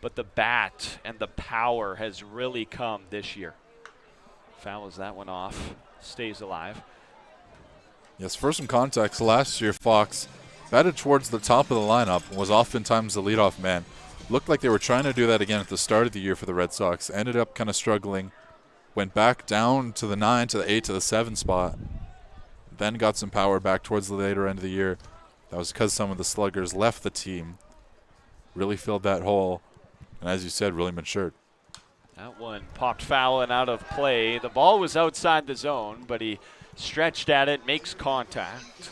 But the bat and the power has really come this year. Fouls that one off. Stays alive. Yes, for some context, last year Fox batted towards the top of the lineup and was oftentimes the leadoff man. Looked like they were trying to do that again at the start of the year for the Red Sox. Ended up kind of struggling. Went back down to the 9, to the 8, to the 7 spot. Then got some power back towards the later end of the year. That was because some of the sluggers left the team. Really filled that hole. And as you said, really matured. That one popped foul and out of play. The ball was outside the zone, but he stretched at it, makes contact.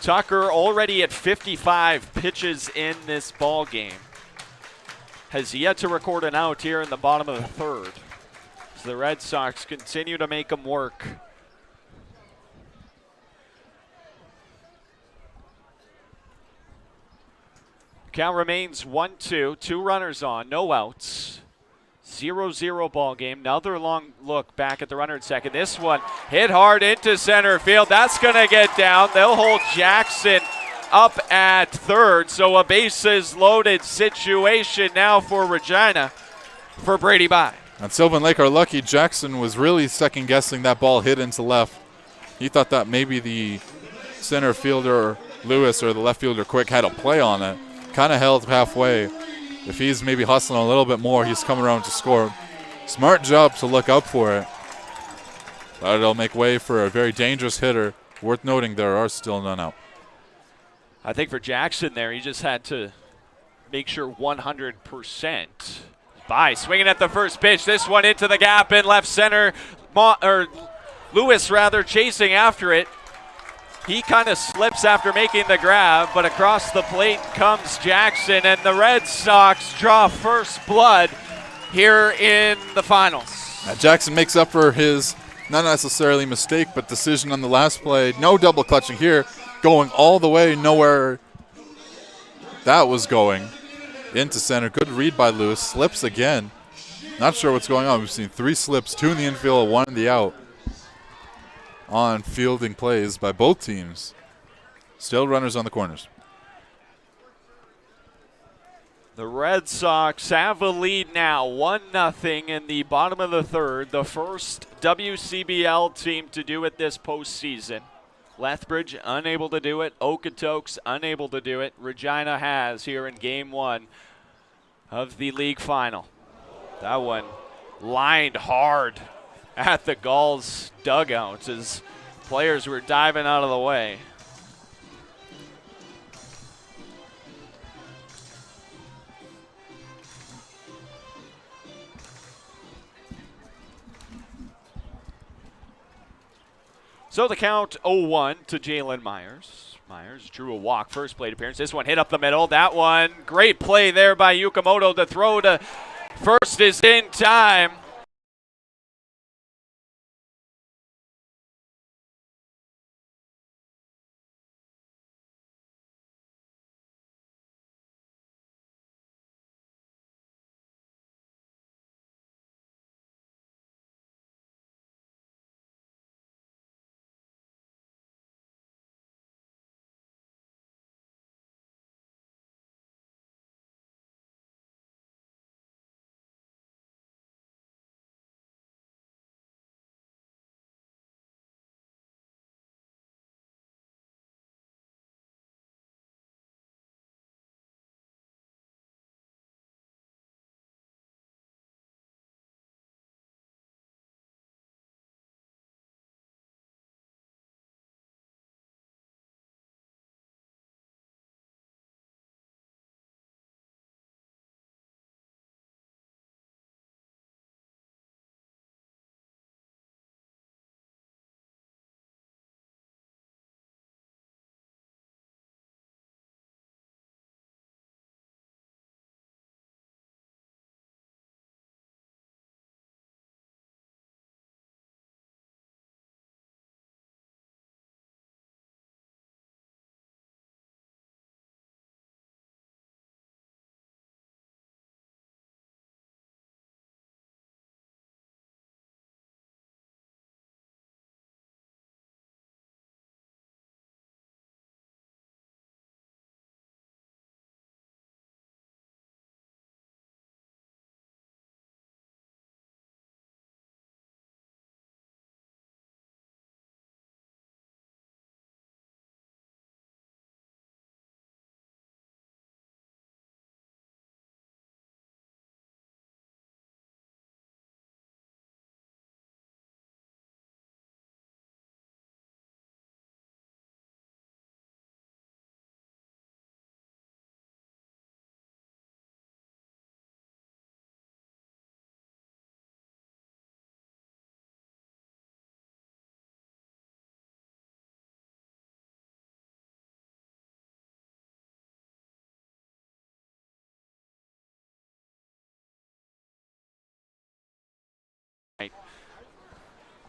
Tucker already at 55 pitches in this ball game. Has yet to record an out here in the bottom of the 3rd. So the Red Sox continue to make him work. Count remains 1-2, 2 runners on, no outs. 0-0 ball game. Another long look back at the runner at second. This one hit hard into center field. That's going to get down. They'll hold Jackson up at third. So a bases loaded situation now for Regina. for Brady Bye. And Sylvan Lake are lucky. Jackson was really second-guessing that ball hit into left. He thought that maybe the center fielder, Lewis, or the left fielder, Quick, had a play on it. Kind of held halfway. If he's maybe hustling a little bit more, he's coming around to score. Smart job to look up for it. But it'll make way for a very dangerous hitter. Worth noting, there are still none out. I think for Jackson there, he just had to make sure 100%. Bye, swinging at the first pitch. This one into the gap in left center. Lewis, rather, chasing after it. He kind of slips after making the grab, but across the plate comes Jackson, and the Red Sox draw first blood here in the finals. Now Jackson makes up for his, not necessarily mistake, but decision on the last play. No double clutching here, going all the way nowhere that was going into center. Good read by Lewis. Slips again. Not sure what's going on. We've seen 3 slips, 2 in the infield, 1 in the out on fielding plays by both teams. Still runners on the corners. The Red Sox have a lead now, 1-0 in the bottom of the third. The first WCBL team to do it this postseason. Lethbridge unable to do it. Okotoks unable to do it. Regina has here in Game 1 of the league final. That one lined hard at the Gulls dugouts as players were diving out of the way. So the count 0-1 to Jalen Myers. Myers drew a walk, first plate appearance. This one hit up the middle. That one, great play there by Yukamoto. The throw to first is in time.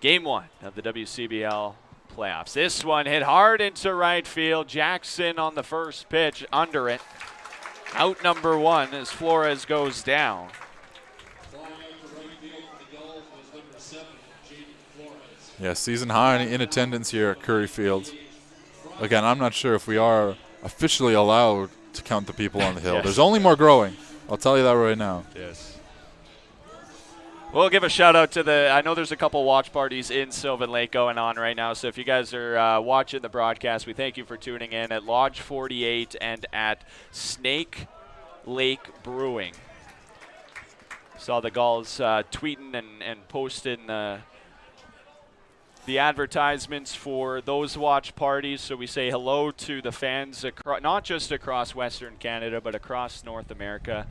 Game 1 of the WCBL playoffs. This one hit hard into right field. Jackson on the first pitch, under it. Out number 1 as Flores goes down. Yeah, season high in attendance here at Curry Field. Again, I'm not sure if we are officially allowed to count the people on the hill. Yes. There's only more growing. I'll tell you that right now. Yes. We'll give a shout out to I know there's a couple watch parties in Sylvan Lake going on right now. So if you guys are watching the broadcast, we thank you for tuning in at Lodge 48 and at Snake Lake Brewing. Saw the Gulls tweeting and posting the advertisements for those watch parties. So we say hello to the fans, not just across Western Canada, but across North America.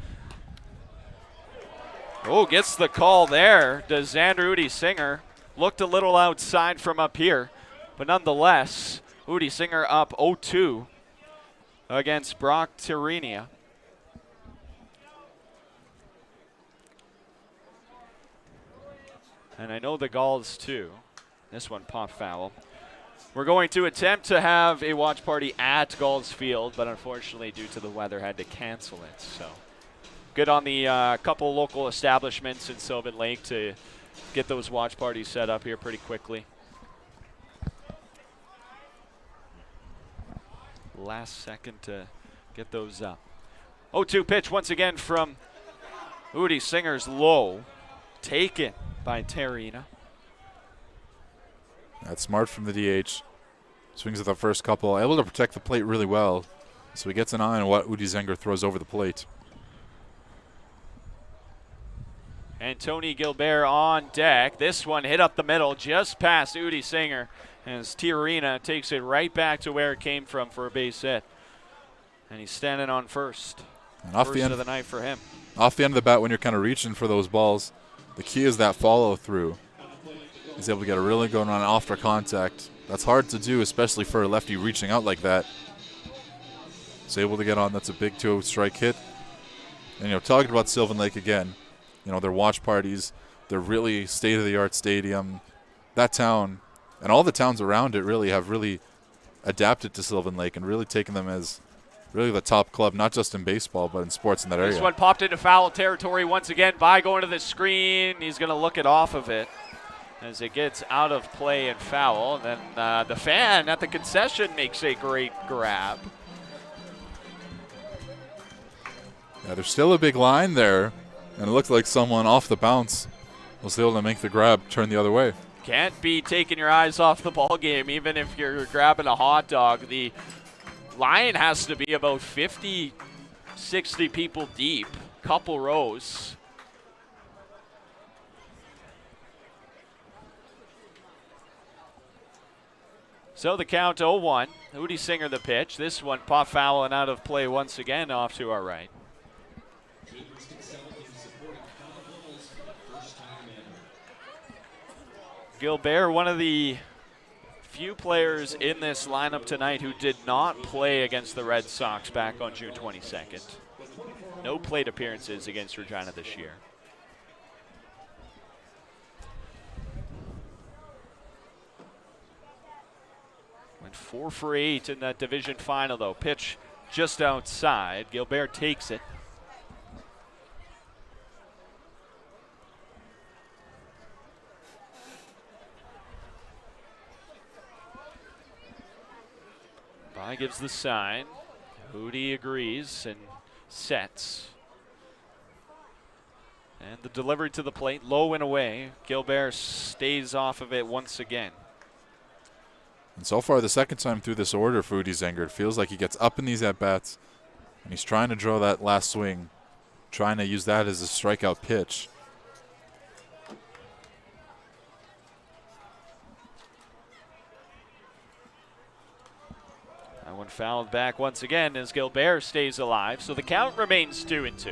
Oh, gets the call there. Does Xander Udi Singer. Looked a little outside from up here, but nonetheless, Udi Singer up 0-2 against Brock Tirrenia. And I know the Gulls too. This one pop foul. We're going to attempt to have a watch party at Gulls Field, but unfortunately due to the weather had to cancel it. So good on the couple local establishments in Sylvan Lake to get those watch parties set up here pretty quickly. Last second to get those up. 0-2 pitch once again from Udi Singer's low. Taken by Tirrenia. That's smart from the DH. Swings at the first couple. Able to protect the plate really well. So he gets an eye on what Udi Singer throws over the plate. And Tony Gilbert on deck. This one hit up the middle just past Udi Singer as Tirrenia takes it right back to where it came from for a base hit. And he's standing on first. And off first the end of the night for him. Off the end of the bat when you're kind of reaching for those balls, the key is that follow through. He's able to get a really good run after contact. That's hard to do, especially for a lefty reaching out like that. He's able to get on. That's a big 2-0 strike hit. And, talking about Sylvan Lake again, their watch parties, they're really state-of-the-art stadium. That town and all the towns around it really have really adapted to Sylvan Lake and really taken them as really the top club, not just in baseball, but in sports in that area. This one popped into foul territory once again by going to the screen. He's going to look it off of it as it gets out of play and foul. And then the fan at the concession makes a great grab. Yeah, there's still a big line there, and it looks like someone off the bounce was able to make the grab turn the other way. Can't be taking your eyes off the ball game, even if you're grabbing a hot dog. The line has to be about 50, 60 people deep, couple rows. So the count 0-1. Udi Singer the pitch. This one pop foul and out of play once again off to our right. Gilbert, one of the few players in this lineup tonight who did not play against the Red Sox back on June 22nd. No plate appearances against Regina this year. Went 4 for 8 in that division final, though. Pitch just outside. Gilbert takes it. By gives the sign. Udi agrees and sets. And the delivery to the plate, low and away. Gilbert stays off of it once again. And so far, the second time through this order for Udi Singer, it feels like he gets up in these at-bats, and he's trying to draw that last swing, trying to use that as a strikeout pitch. That one fouled back once again as Gilbert stays alive, so the count remains 2-2.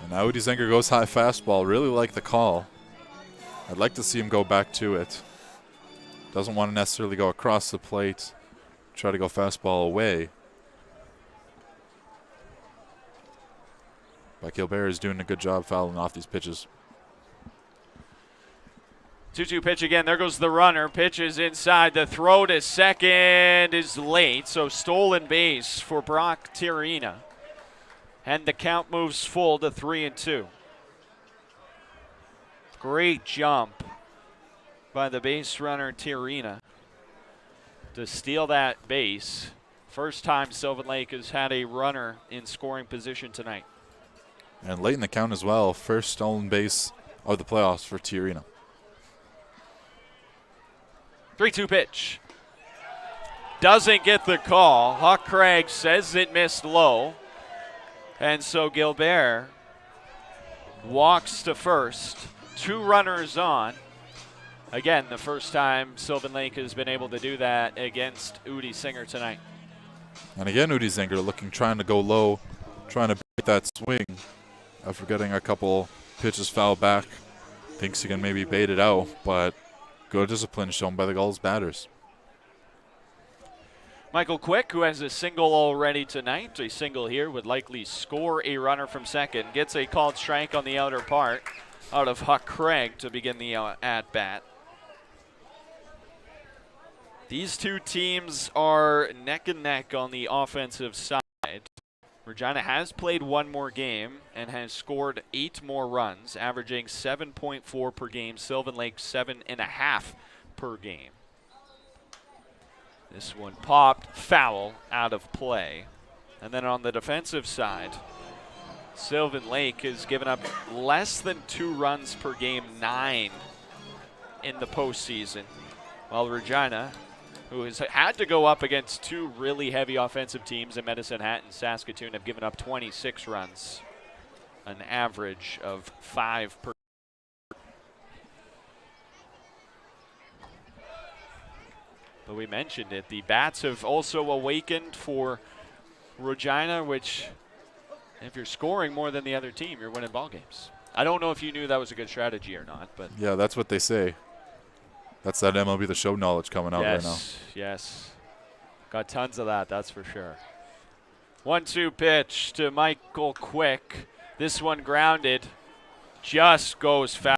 And now Udi Singer goes high fastball. Really like the call. I'd like to see him go back to it. Doesn't want to necessarily go across the plate. Try to go fastball away. But Gilbert is doing a good job fouling off these pitches. 2-2 pitch again. There goes the runner. Pitches inside. The throw to second is late, so stolen base for Brock Tirrenia. And the count moves full to 3-2. Great jump by the base runner Tirrenia to steal that base. First time Sylvan Lake has had a runner in scoring position tonight. And late in the count as well, first stolen base of the playoffs for Tiarina. 3-2 pitch. Doesn't get the call. Huck Craig says it missed low. And so Gilbert walks to first. 2 runners on. Again, the first time Sylvan Lake has been able to do that against Udi Singer tonight. And again, Udi Singer trying to go low, trying to beat that swing after getting a couple pitches fouled back. Thinks he can maybe bait it out, but good discipline shown by the Gulls batters. Michael Quick, who has a single already tonight, a single here, would likely score a runner from second. Gets a called strike on the outer part out of Huck Craig to begin the at-bat. These two teams are neck and neck on the offensive side. Regina has played 1 more game and has scored 8 more runs, averaging 7.4 per game. Sylvan Lake 7.5 per game. This one popped, foul, out of play. And then on the defensive side, Sylvan Lake has given up less than 2 runs per game, 9 in the postseason, while Regina, who has had to go up against 2 really heavy offensive teams in Medicine Hat and Saskatoon, have given up 26 runs, an average of 5 per. But we mentioned it. The bats have also awakened for Regina, which, if you're scoring more than the other team, you're winning ball games. I don't know if you knew that was a good strategy or not, but Yeah, that's what they say. That's that MLB The Show knowledge coming out right now. Yes. Got tons of that, that's for sure. 1-2 pitch to Michael Quick. This one grounded. Just goes fast.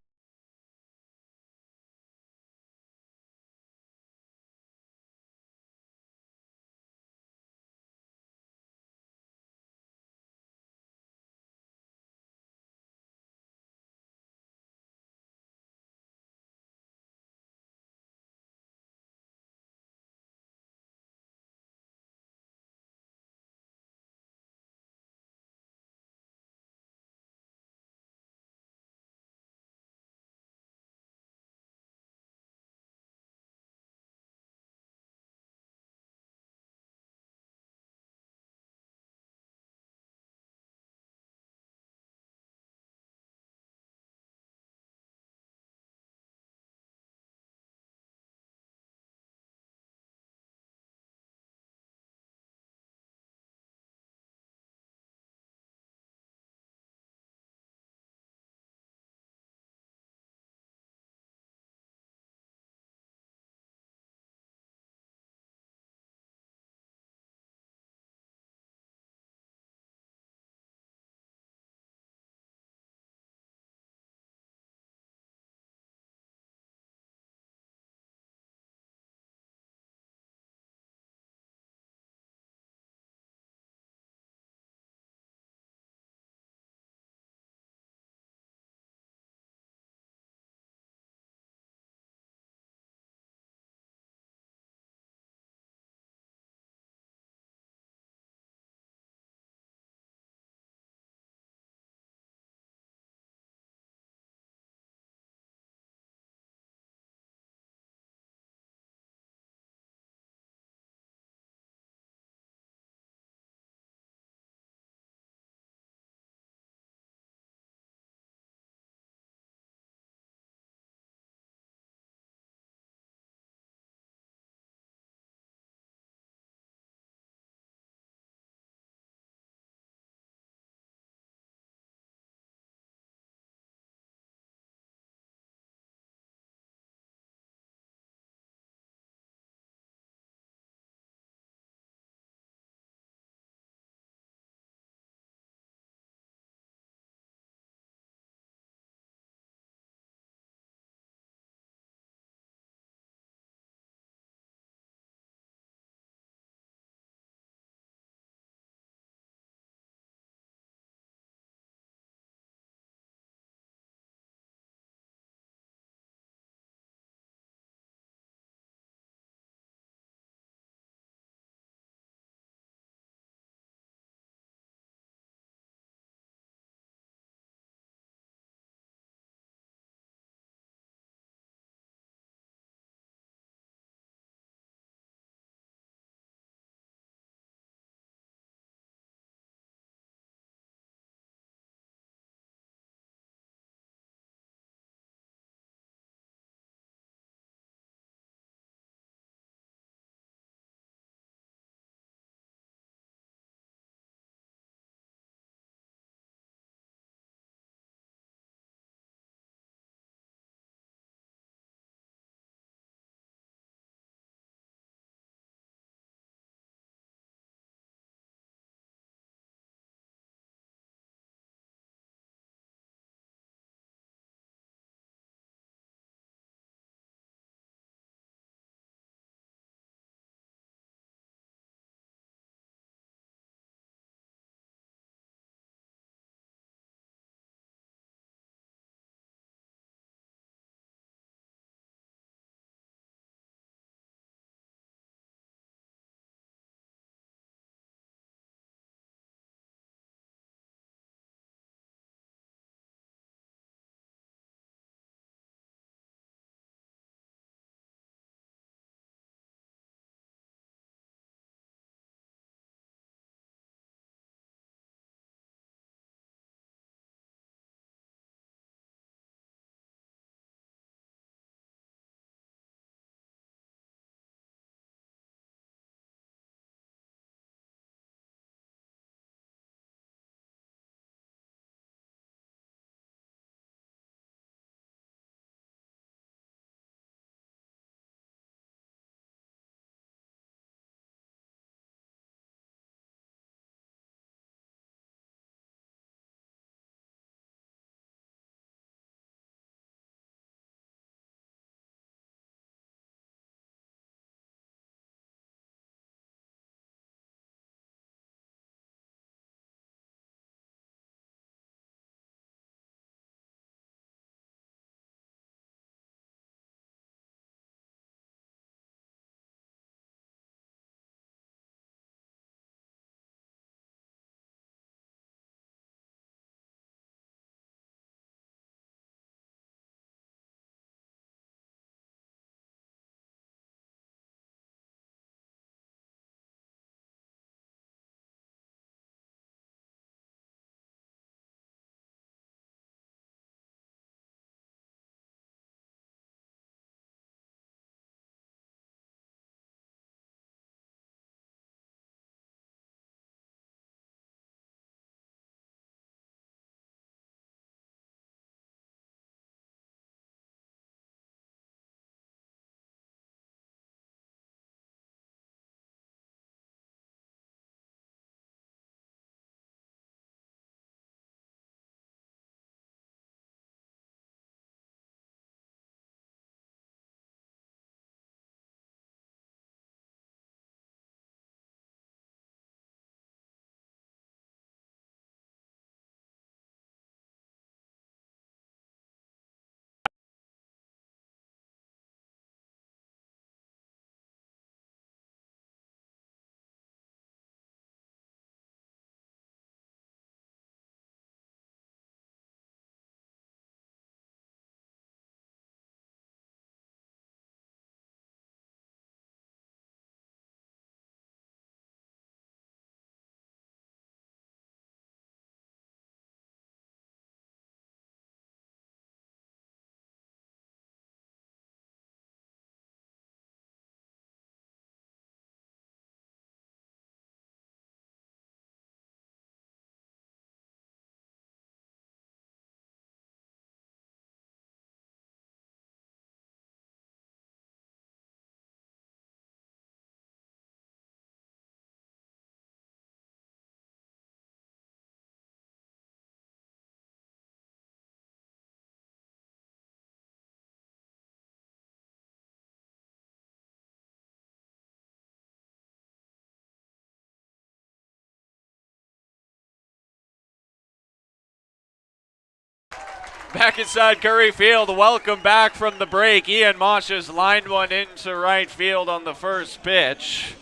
Back inside Curry Field. Welcome back from the break. Ian Mosh has lined one into right field on the first pitch.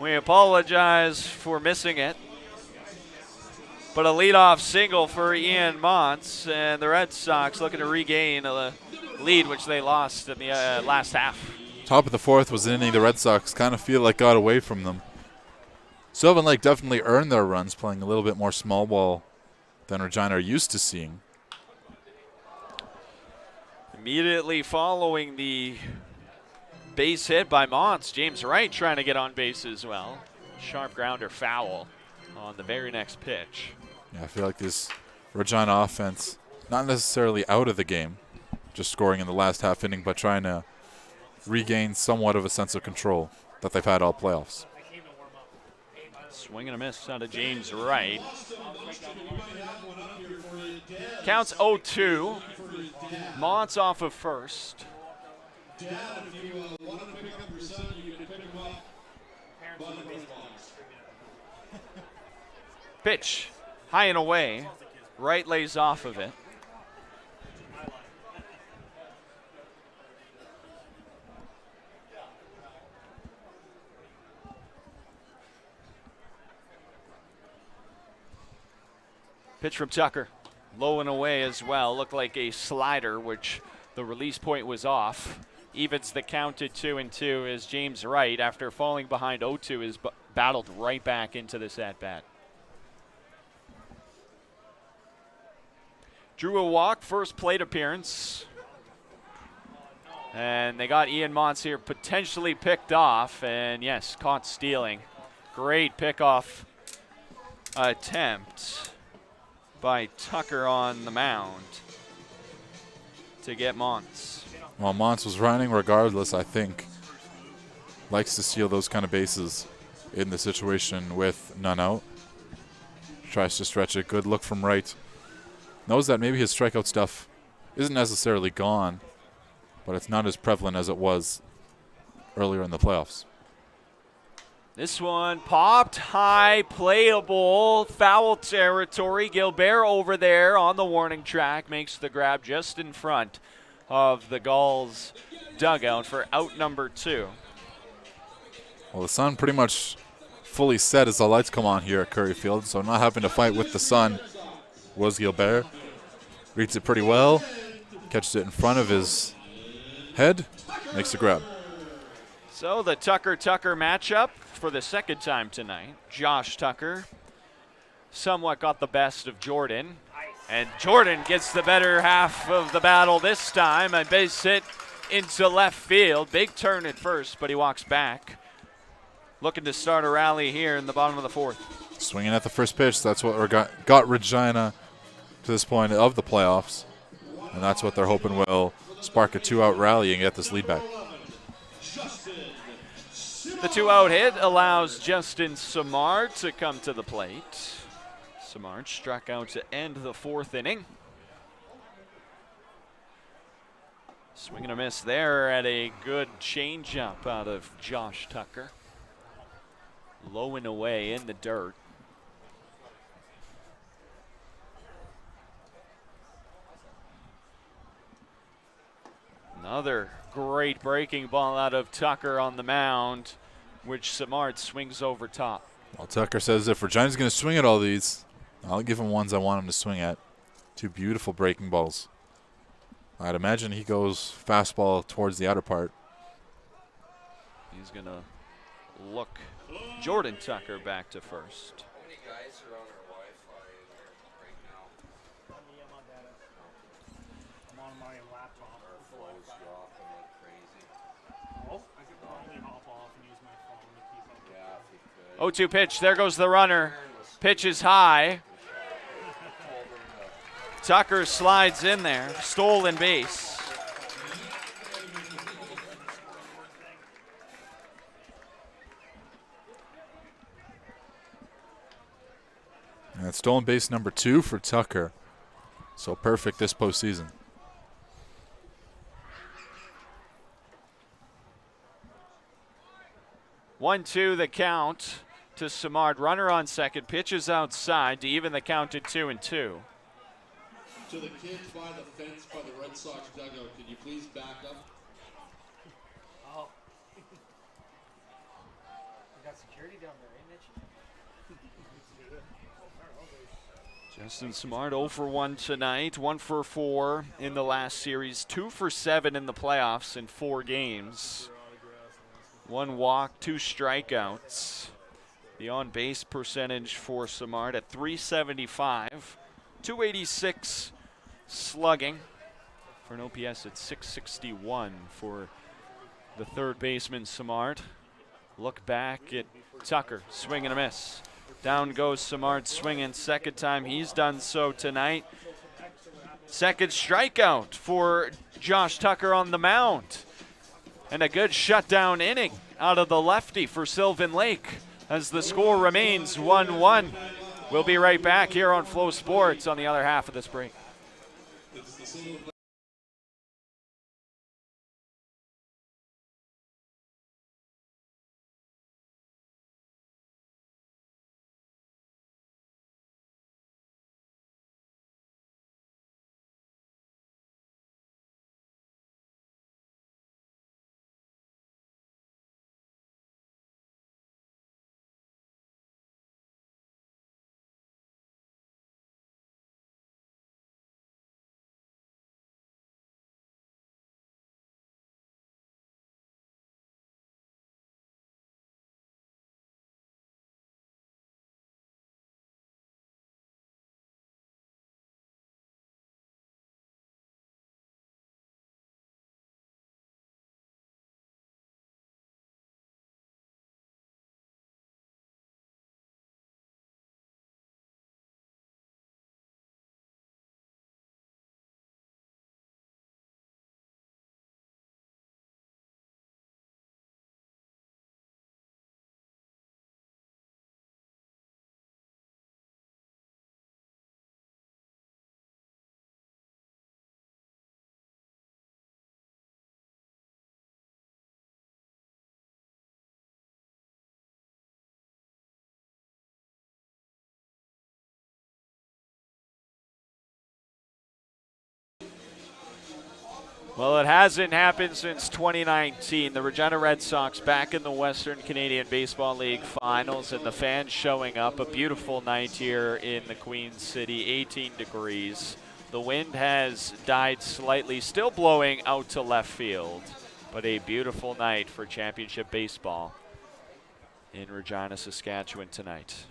We apologize for missing it. But a leadoff single for Ian Montz, and the Red Sox looking to regain a lead which they lost in the last half. Top of the fourth was an inning the Red Sox kind of feel like got away from them. Sylvan Lake definitely earned their runs, playing a little bit more small ball than Regina are used to seeing. Immediately following the base hit by Montz, James Wright trying to get on base as well. Sharp grounder foul on the very next pitch. Yeah, I feel like this Regina offense, not necessarily out of the game, just scoring in the last half inning, but trying to regain somewhat of a sense of control that they've had all playoffs. Swing and a miss out of James Wright. Counts 0-2. Montz off of first. Pitch, high and away. Wright lays off of it. Pitch from Tucker, low and away as well. Looked like a slider, which the release point was off. Evens the count at 2-2 as James Wright, after falling behind 0-2, is battled right back into this at-bat. Drew a walk, first plate appearance. And they got Ian Montz here potentially picked off, and yes, caught stealing. Great pickoff attempt by Tucker on the mound to get Montz. Well, Montz was running regardless, I think. Likes to steal those kind of bases in the situation with none out. Tries to stretch it. Good look from Wright. Knows that maybe his strikeout stuff isn't necessarily gone, but it's not as prevalent as it was earlier in the playoffs. This one popped high, playable, foul territory. Gilbert over there on the warning track makes the grab just in front of the Gulls dugout for out number 2. Well, the sun pretty much fully set as the lights come on here at Curry Field, so not having to fight with the sun was Gilbert. Reads it pretty well, catches it in front of his head, makes the grab. So the Tucker-Tucker matchup for the second time tonight. Josh Tucker somewhat got the best of Jordan, and Jordan gets the better half of the battle this time. A base hit into left field. Big turn at first, but he walks back. Looking to start a rally here in the bottom of the fourth. Swinging at the first pitch. That's what got Regina to this point of the playoffs, and that's what they're hoping will spark a 2-out rally and get this lead back. The 2-out hit allows Justin Simard to come to the plate. Simard struck out to end the fourth inning. Swing and a miss there at a good changeup out of Josh Tucker. Low and away in the dirt. Another great breaking ball out of Tucker on the mound, which Simard swings over top. Well, Tucker says if Regina's going to swing at all these, I'll give him ones I want him to swing at. 2 beautiful breaking balls. I'd imagine he goes fastball towards the outer part. He's going to look Jordan Tucker back to first. How many guys are on our Wi-Fi right now? I'm on my laptop. Our phones dropping like crazy. Oh, I could probably hop off and use my phone to keep up. Yeah, if you could. 0-2 pitch. There goes the runner. Pitch is high. Tucker slides in there. Stolen base. And it's stolen base number 2 for Tucker. So perfect this postseason. One, two, the count to Simard. Runner on second. Pitches outside to even the count at 2-2. To the kids by the fence by the Red Sox dugout, can you please back up? Oh. We got security down there, ain't it? Justin Simard 0 for 1 tonight, 1 for 4 in the last series, 2 for 7 in the playoffs in 4 games. 1 walk, 2 strikeouts. The on-base percentage for Simard at .375, .286 slugging for an OPS at .661 for the third baseman Simard. Look back at Tucker, swing and a miss. Down goes Simard, swinging second time he's done so tonight. Second strikeout for Josh Tucker on the mound. And a good shutdown inning out of the lefty for Sylvan Lake as the score remains 1-1. We'll be right back here on Flow Sports on the other half of this break. Well, it hasn't happened since 2019. The Regina Red Sox back in the Western Canadian Baseball League Finals, and the fans showing up. A beautiful night here in the Queen City, 18 degrees. The wind has died slightly, still blowing out to left field, but a beautiful night for championship baseball in Regina, Saskatchewan tonight.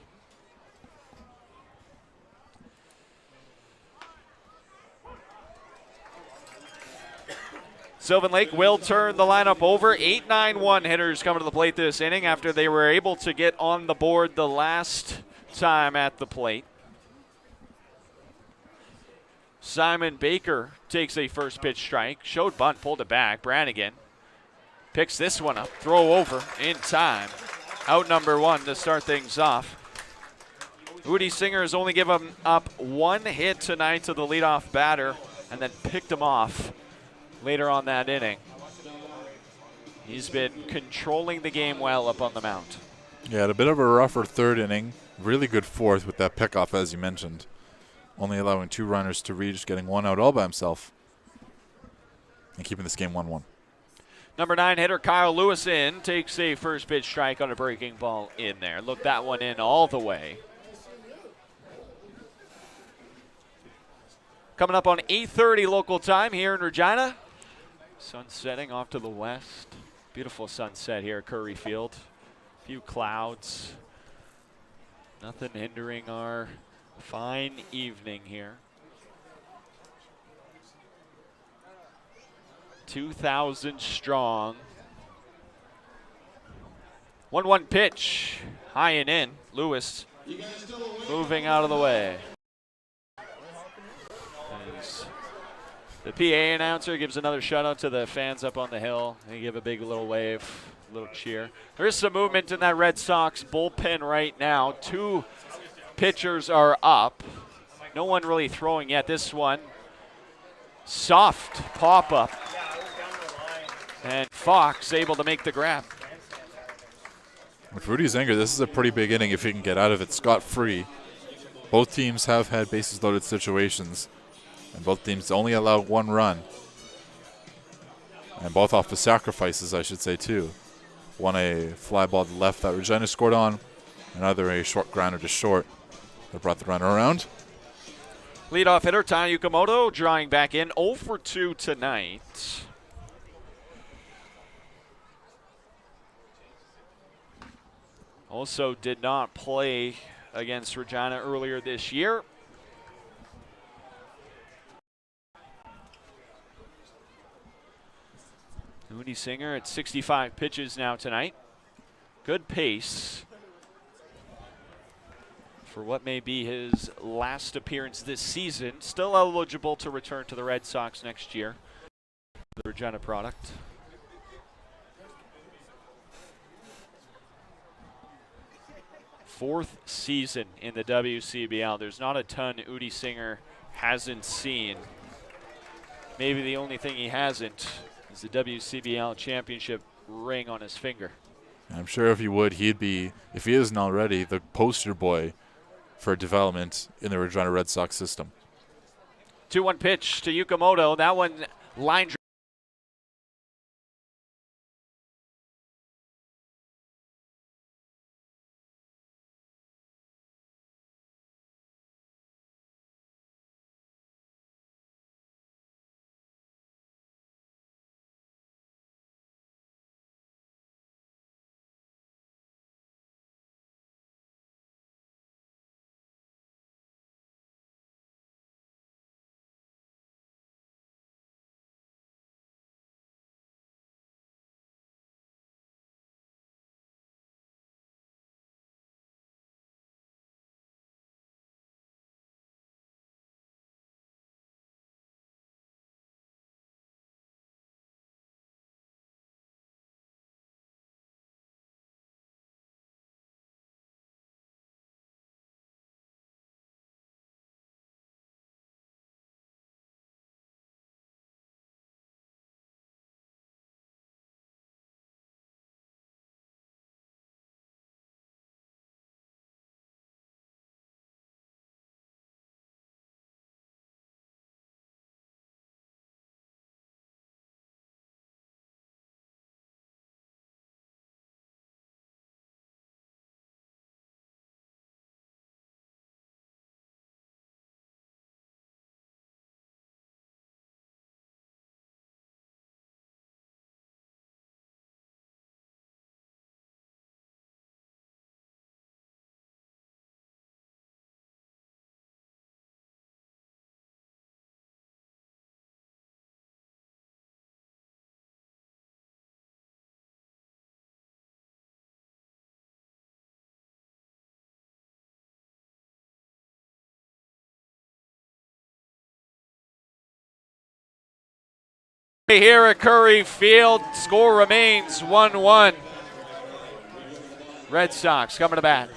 Sylvan Lake will turn the lineup over. 8-9-1 hitters coming to the plate this inning after they were able to get on the board the last time at the plate. Simon Baker takes a first pitch strike. Showed bunt, pulled it back. Brannigan picks this one up. Throw over in time. Out number 1 to start things off. Woody Singer has only given up 1 hit tonight to the leadoff batter and then picked him off later on that inning. He's been controlling the game well up on the mound. Yeah, a bit of a rougher third inning. Really good fourth with that pickoff, as you mentioned. Only allowing 2 runners to reach, getting 1 out all by himself, and keeping this game 1-1. Number 9 hitter Kyle Lewis takes a first pitch strike on a breaking ball in there. Look that one in all the way. Coming up on 8:30 local time here in Regina. Sun setting off to the west. Beautiful sunset here at Curry Field. A few clouds. Nothing hindering our fine evening here. 2,000 strong. 1-1 pitch. High and in. Lewis moving out of the way. As the PA announcer gives another shout out to the fans up on the hill. They give a big little wave, little cheer. There is some movement in that Red Sox bullpen right now. 2 pitchers are up. No one really throwing yet. This one, soft pop-up. And Fox able to make the grab. With Rudy Zenger, this is a pretty big inning if he can get out of it scot-free. Both teams have had bases-loaded situations. And both teams only allow one run. And both off of sacrifices, I should say, too. One a fly ball to the left that Regina scored on. Another a short grounder to short that brought the runner around. Leadoff hitter Tai Yukamoto drawing back in 0 for 2 tonight. Also did not play against Regina earlier this year. Udi Singer at 65 pitches now tonight. Good pace for what may be his last appearance this season. Still eligible to return to the Red Sox next year. The Regina product. Fourth season in the WCBL. There's not a ton Udi Singer hasn't seen. Maybe the only thing he hasn't is the WCBL championship ring on his finger. I'm sure if he would, he'd be, if he isn't already, the poster boy for development in the Regina Red Sox system. 2-1 pitch to Yukamoto. That one line drive. Here at Curry Field, score remains 1-1. Red Sox coming to bat.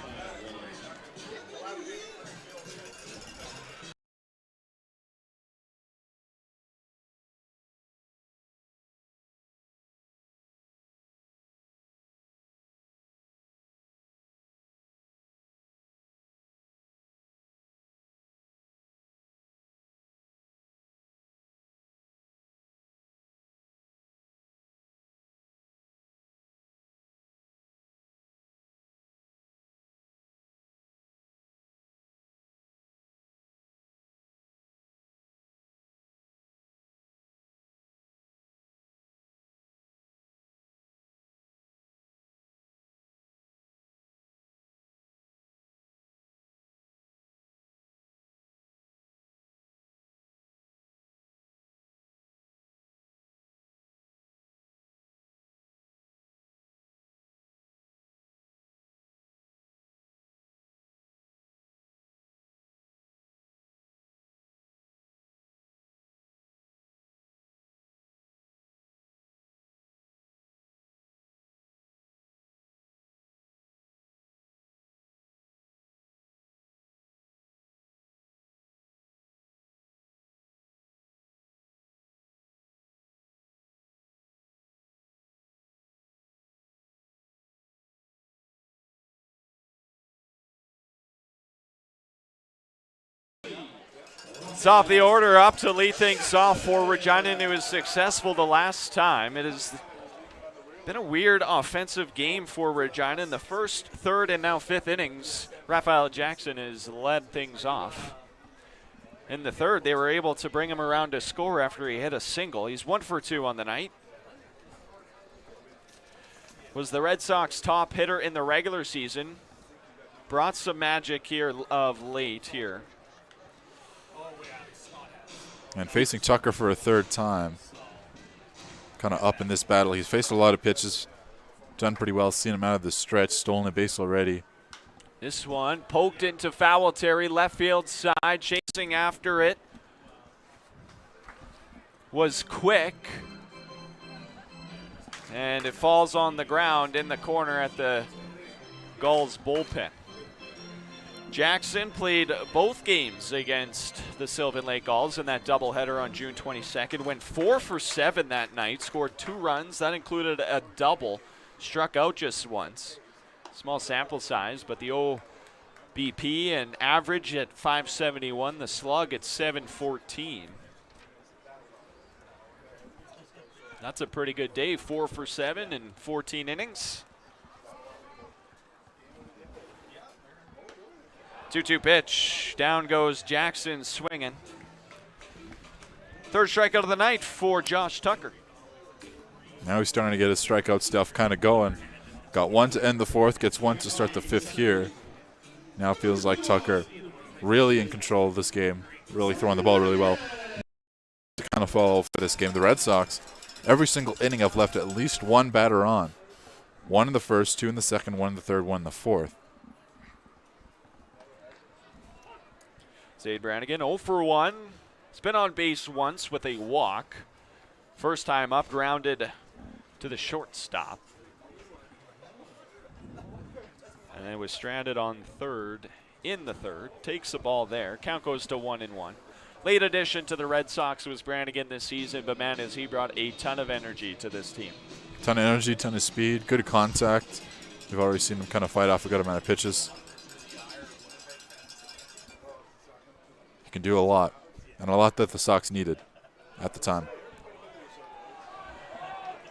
Top of the order up to lead things off for Regina, and it was successful the last time. It has been a weird offensive game for Regina in the first, third, and now fifth innings. Raphael Jackson has led things off. In the third, they were able to bring him around to score after he hit a single. He's 1 for 2 on the night. Was the Red Sox top hitter in the regular season. Brought some magic here of late here. And facing Tucker for a third time. Kind of up in this battle. He's faced a lot of pitches. Done pretty well, seen him out of the stretch. Stolen a base already. This one poked into foul territory, left field side, chasing after it. Was quick. And it falls on the ground in the corner at the Gulls bullpen. Jackson played both games against the Sylvan Lake Gulls in that doubleheader on June 22nd. Went 4 for 7 that night, scored 2 runs. That included a double. Struck out just once. Small sample size, but the OBP and average at 571, the slug at 714. That's a pretty good day, 4 for 7 in 14 innings. 2-2 pitch. Down goes Jackson swinging. Third strikeout of the night for Josh Tucker. Now he's starting to get his strikeout stuff kind of going. Got one to end the fourth, gets one to start the fifth here. Now it feels like Tucker really in control of this game, really throwing the ball really well. To kind of follow for this game, the Red Sox, every single inning have left at least one batter on. 1 in the first, 2 in the second, 1 in the third, 1 in the fourth. Zade Brannigan 0 for 1. He's been on base once with a walk. First time up, grounded to the shortstop. And it was stranded on third in the third. Takes the ball there. Count goes to 1-1. Late addition to the Red Sox was Brannigan this season, but man, has he brought a ton of energy to this team. Ton of energy, ton of speed, good contact. We've already seen him kind of fight off a good amount of pitches. He can do a lot, and a lot that the Sox needed at the time.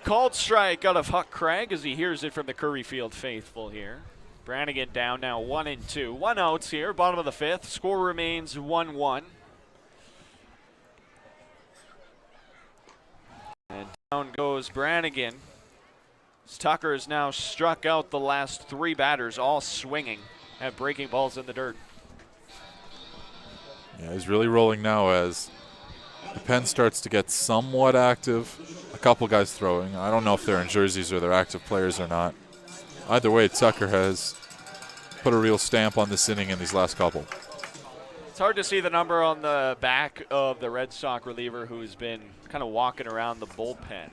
Called strike out of Huck Craig as he hears it from the Curry Field faithful here. Brannigan down now 1-2. 1 outs here, bottom of the fifth. Score remains 1-1. And down goes Brannigan. Tucker has now struck out the last 3 batters, all swinging at breaking balls in the dirt. Yeah, he's really rolling now as the pen starts to get somewhat active. A couple guys throwing. I don't know if they're in jerseys or they're active players or not. Either way, Tucker has put a real stamp on this inning in these last couple. It's hard to see the number on the back of the Red Sox reliever who's been kind of walking around the bullpen.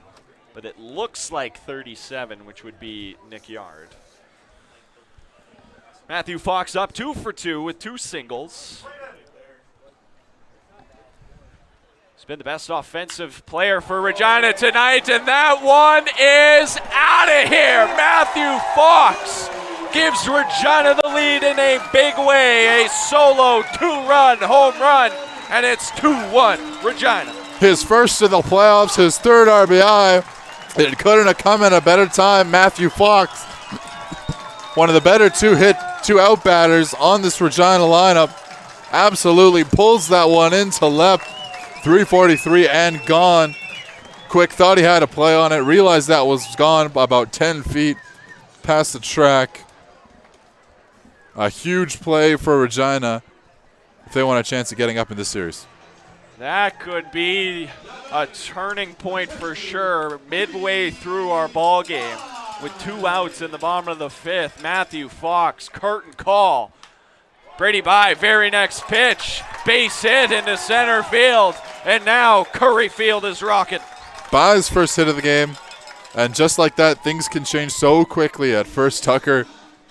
But it looks like 37, which would be Nick Yard. Matthew Fox up 2 for 2 with 2 singles. He's been the best offensive player for Regina tonight, and that one is out of here. Matthew Fox gives Regina the lead in a big way. A solo 2-run home run, and it's 2-1 Regina. His first of the playoffs, his 3rd RBI. It couldn't have come at a better time. Matthew Fox, one of the better 2-out batters on this Regina lineup, absolutely pulls that one into left. 343 and gone. Quick thought he had a play on it. Realized that was gone by about 10 feet past the track. A huge play for Regina if they want a chance of getting up in this series. That could be a turning point for sure midway through our ball game with 2 outs in the bottom of the 5th. Matthew Fox, curtain call. Brady Bye, very next pitch. Base hit into center field. And now Curry Field is rocking. Bye's first hit of the game. And just like that, things can change so quickly. At first, Tucker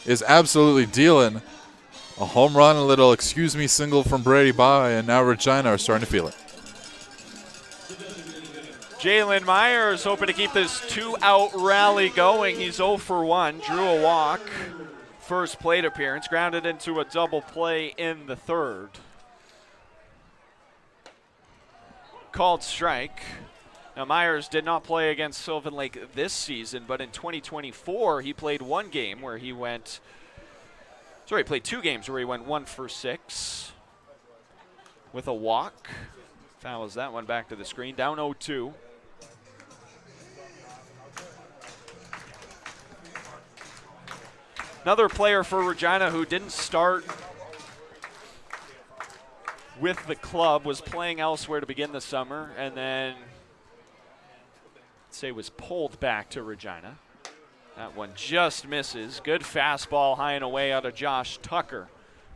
is absolutely dealing. A home run, a little excuse me single from Brady Bye, and now Regina are starting to feel it. Jalen Myers hoping to keep this 2-out rally going. He's 0 for 1, drew a walk. First plate appearance, grounded into a double play in the 3rd. called strike. Now, Myers did not play against Sylvan Lake this season, but in 2024, he played one game where he went, he played 2 games where he went 1 for 6 with a walk. Fouls that one back to the screen, down 0-2. Another player for Regina who didn't start with the club, was playing elsewhere to begin the summer, and then was pulled back to Regina. That one just misses. Good fastball high and away out of Josh Tucker.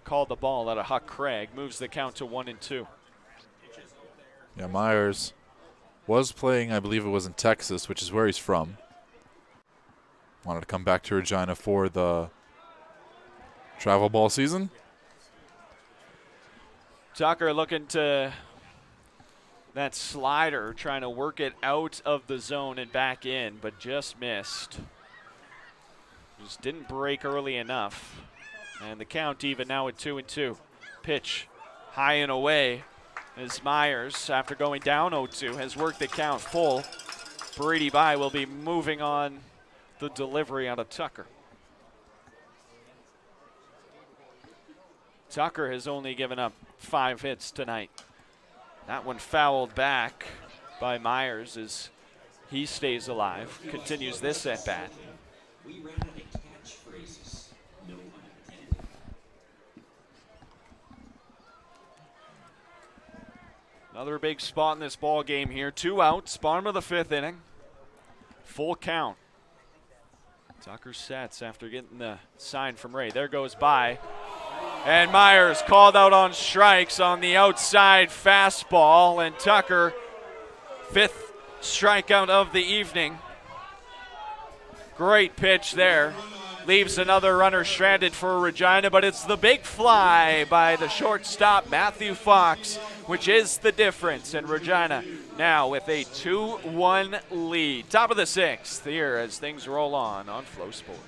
Called the ball out of Huck Craig. Moves the count to 1-2. Yeah, Myers was playing, I believe it was in Texas, which is where he's from. Wanted to come back to Regina for the travel ball season. Tucker looking to that slider, trying to work it out of the zone and back in, but just missed. Just didn't break early enough. And the count even now at 2-2. Pitch high and away as Myers, after going down 0-2, has worked the count full. Brady By will be moving on the delivery out of Tucker. Tucker has only given up 5 hits tonight. That one fouled back by Myers as he stays alive. Continues this at bat. We ran out of catchphrases. No pun intended. Another big spot in this ball game here. 2 outs, bottom of the 5th inning. Full count. Tucker sets after getting the sign from Ray. There goes By. And Myers called out on strikes on the outside fastball. And Tucker, 5th strikeout of the evening. Great pitch there. Leaves another runner stranded for Regina, but it's the big fly by the shortstop, Matthew Fox, which is the difference. And Regina now with a 2-1 lead. Top of the 6th here as things roll on Flow Sports.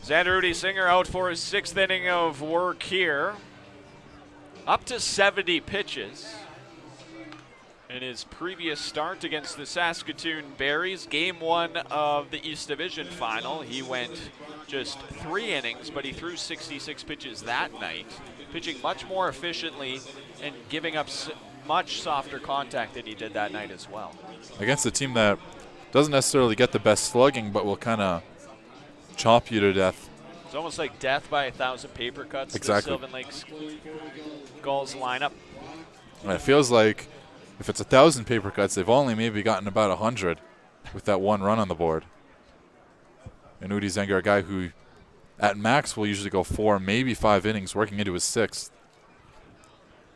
Xander Rudy Singer out for his 6th inning of work here. Up to 70 pitches. In his previous start against the Saskatoon Berries, game 1 of the East Division final, he went just 3 innings, but he threw 66 pitches that night, pitching much more efficiently and giving up much softer contact than he did that night as well. Against a team that doesn't necessarily get the best slugging, but will kind of chop you to death. It's almost like death by 1,000 paper cuts. Exactly. The Sylvan Lakes Gulls lineup. And it feels like if it's 1,000 paper cuts, they've only maybe gotten about 100 with that one run on the board. And Udi Zenger, a guy who at max will usually go 4, maybe 5 innings, working into his 6th.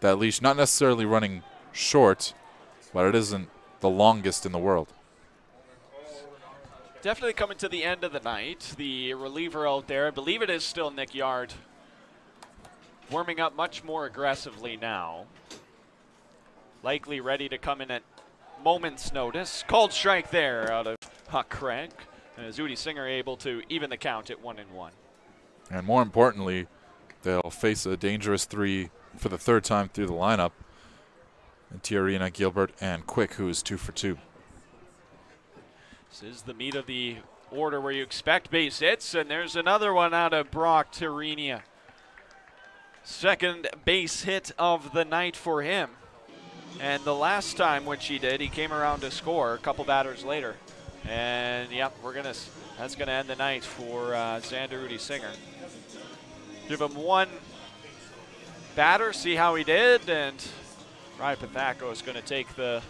That leash, not necessarily running short, but it isn't the longest in the world. Definitely coming to the end of the night. The reliever out there, I believe it is still Nick Yard, warming up much more aggressively now. likely ready to come in at moment's notice. Called strike there out of Huck Craig. And Udi Singer able to even the count at 1-1. And more importantly, they'll face a dangerous three for the third time through the lineup. And Tiarina, Gilbert, and Quick, who is 2 for 2. This is the meat of the order where you expect base hits, and there's another one out of Brock Tiarina. Second base hit of the night for him. And the last time which he did, he came around to score a couple batters later. And yep, that's gonna end the night for Xander Udi Singer. Give him one batter, see how he did, and Ryan Pathako is gonna take the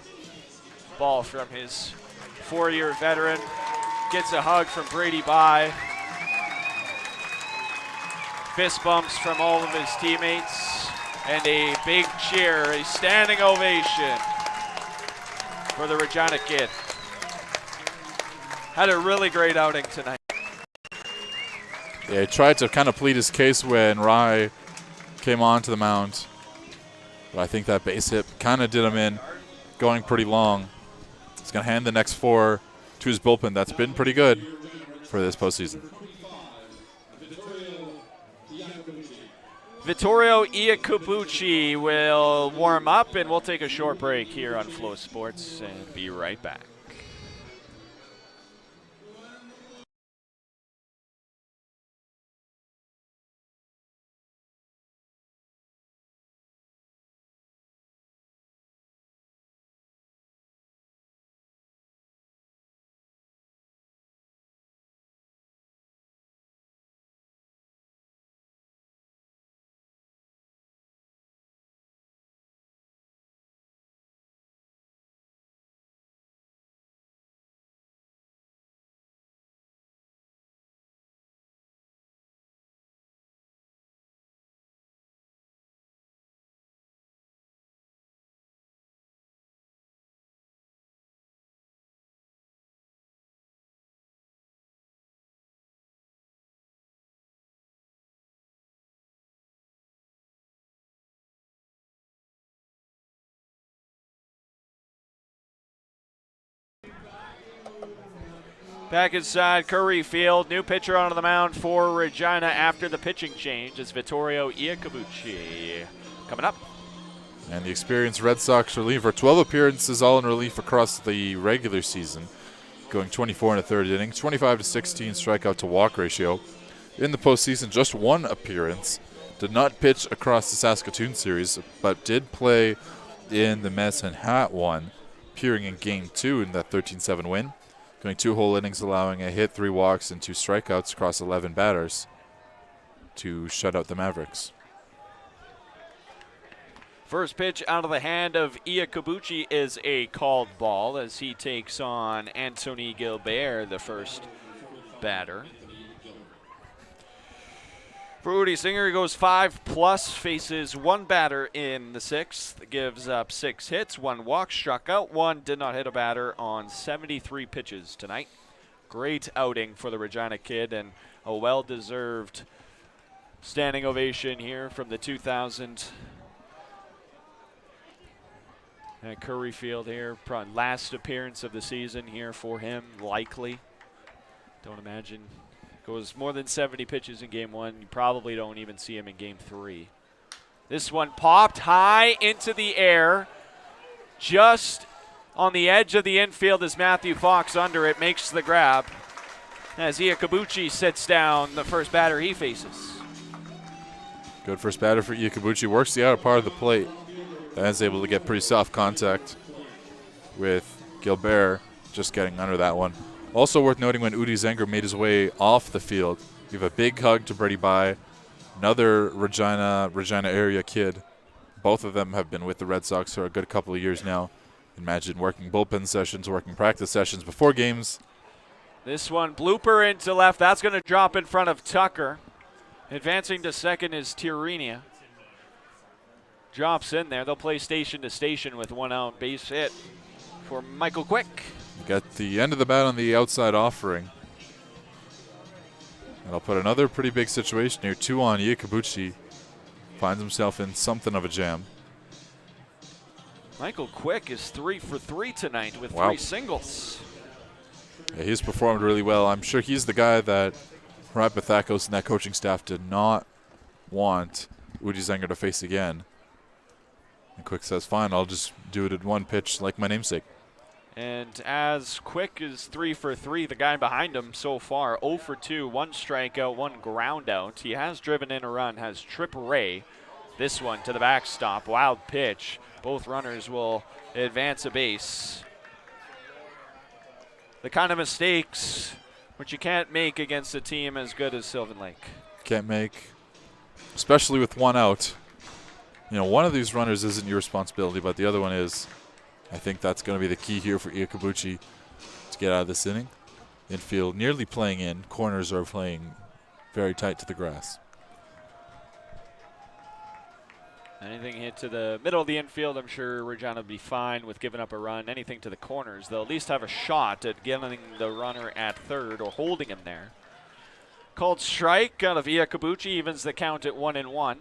ball from his 4-year veteran. Gets a hug from Brady Bye. Fist bumps from all of his teammates. And a big cheer, a standing ovation for the Regina kid. Had a really great outing tonight. Yeah, he tried to kind of plead his case when Rye came onto the mound. But I think that base hit kind of did him in, going pretty long. He's going to hand the next 4 to his bullpen. That's been pretty good for this postseason. Vittorio Iacobucci will warm up, and we'll take a short break here on Flow Sports and be right back. Back inside Curry Field, new pitcher onto the mound for Regina after the pitching change is Vittorio Iacobucci. Coming up. And the experienced Red Sox reliever, 12 appearances all in relief across the regular season, going 24 in the third inning, 25 to 16 strikeout to walk ratio. In the postseason, just 1 appearance. Did not pitch across the Saskatoon series, but did play in the Medicine Hat one, appearing in Game 2 in that 13-7 win. Going 2 whole innings, allowing a hit, 3 walks, and 2 strikeouts across 11 batters to shut out the Mavericks. First pitch out of the hand of Iacobucci is a called ball as he takes on Anthony Gilbert, the first batter. For Udi Singer, he goes 5+, faces 1 batter in the 6th, gives up 6 hits, 1 walk, struck out 1, did not hit a batter on 73 pitches tonight. Great outing for the Regina kid and a well-deserved standing ovation here from the 2000 at Curry Field here. Probably last appearance of the season here for him, likely. Don't imagine goes more than 70 pitches in Game 1. You probably don't even see him in Game 3. This one popped high into the air, just on the edge of the infield as Matthew Fox under it makes the grab. As Iacobucci sits down, the first batter he faces. Good first batter for Iacobucci. Works the outer part of the plate. And is able to get pretty soft contact with Gilbert just getting under that one. Also worth noting when Udi Zenger made his way off the field, give a big hug to Brady Bye, another Regina area kid. Both of them have been with the Red Sox for a good couple of years now. Imagine working bullpen sessions, working practice sessions before games. This one blooper into left. That's going to drop in front of Tucker. Advancing to second is Tiarina. Drops in there. They'll play station to station with 1 out base hit for Michael Quick. Got the end of the bat on the outside offering. And I'll put another pretty big situation here. 2 on Iacobucci. Finds himself in something of a jam. Michael Quick is 3 for 3 tonight with Wow. 3 singles. Yeah, he's performed really well. I'm sure he's the guy that Ryan Bethakos and that coaching staff did not want Uji Zenger to face again. And Quick says, fine, I'll just do it at one pitch like my namesake. And as Quick is 3 for 3, the guy behind him so far 0 for 2, 1 strikeout, 1 ground out. He has driven in a run, has Trip Ray. This one to the backstop, wild pitch. Both runners will advance a base. The kind of mistakes which you can't make against a team as good as Sylvan Lake. Can't make, especially with one out. You know, one of these runners isn't your responsibility, but the other one is. I think that's going to be the key here for Iakabuchi to get out of this inning. Infield nearly playing in. Corners are playing very tight to the grass. Anything hit to the middle of the infield, I'm sure Regina will be fine with giving up a run. Anything to the corners, they'll at least have a shot at getting the runner at third or holding him there. Called strike out of Iakabuchi, evens the count at 1-1.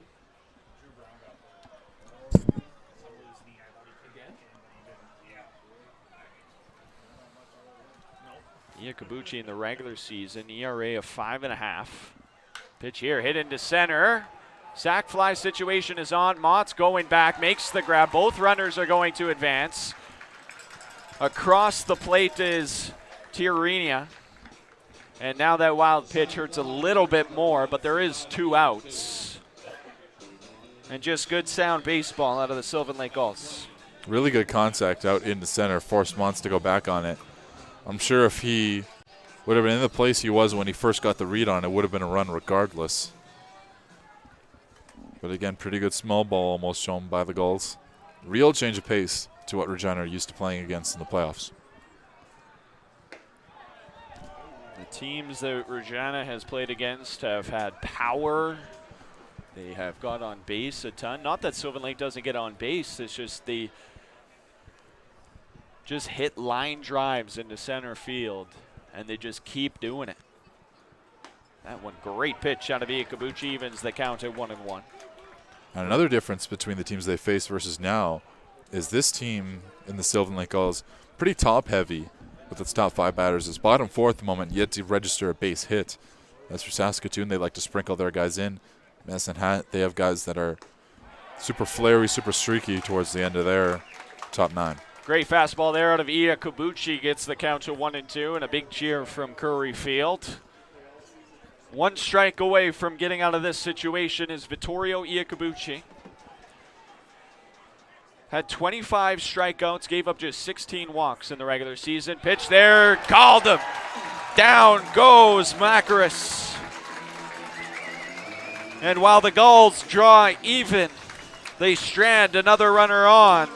Iakabuchi in the regular season, ERA of 5.5. Pitch here, hit into center. Sack fly situation is on. Mott's going back, makes the grab. Both runners are going to advance. Across the plate is Tiarina. And now that wild pitch hurts a little bit more, but there is 2 outs. And just good sound baseball out of the Sylvan Lake Gulls. Really good contact out into center. Forced Montz to go back on it. I'm sure if he would have been in the place he was when he first got the read on it, would have been a run regardless. But again, pretty good small ball almost shown by the Gulls. Real change of pace to what Regina are used to playing against in the playoffs. The teams that Regina has played against have had power. They have got on base a ton. Not that Sylvan Lake doesn't get on base. It's just they just hit line drives into center field, and they just keep doing it. That one, great pitch out of Iakabuchi, evens the count at 1-1. And another difference between the teams they face versus now is this team in the Sylvan Lake Gulls pretty top-heavy with its top 5 batters. It's bottom 4 at the moment, yet to register a base hit. As for Saskatoon, they like to sprinkle their guys in. Medicine Hat, they have guys that are super flary, super streaky towards the end of their top 9. Great fastball there out of Iakabuchi, gets the count to 1-2, and a big cheer from Curry Field. 1 strike away from getting out of this situation is Vittorio Iakabuchi. Had 25 strikeouts, gave up just 16 walks in the regular season. Pitch there, called him. Down goes Macaris. And while the Gulls draw even, they strand another runner on.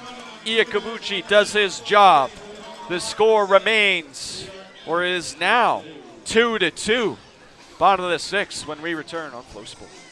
Iakabuchi does his job. The score remains, or is now, 2-2. Bottom of the 6th when we return on Flow Sports.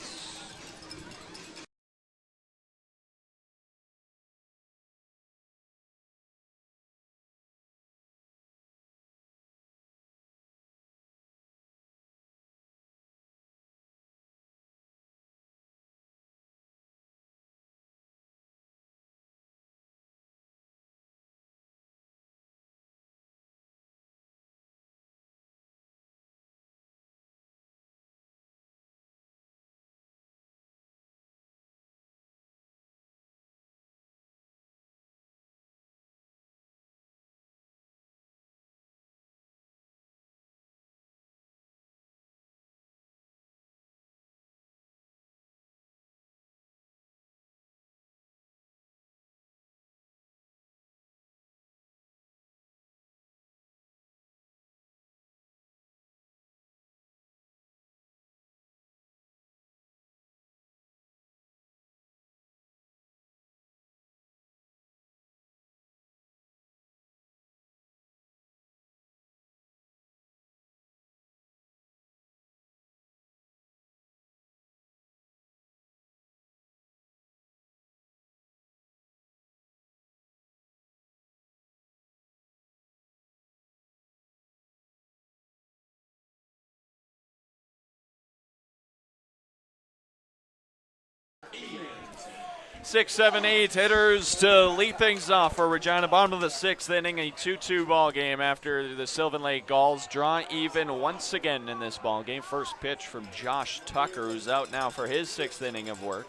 6, 7, 8 hitters to lead things off for Regina. Bottom of the 6th inning, a 2-2 ball game after the Sylvan Lake Gulls draw even once again in this ball game. First pitch from Josh Tucker, who's out now for his 6th inning of work.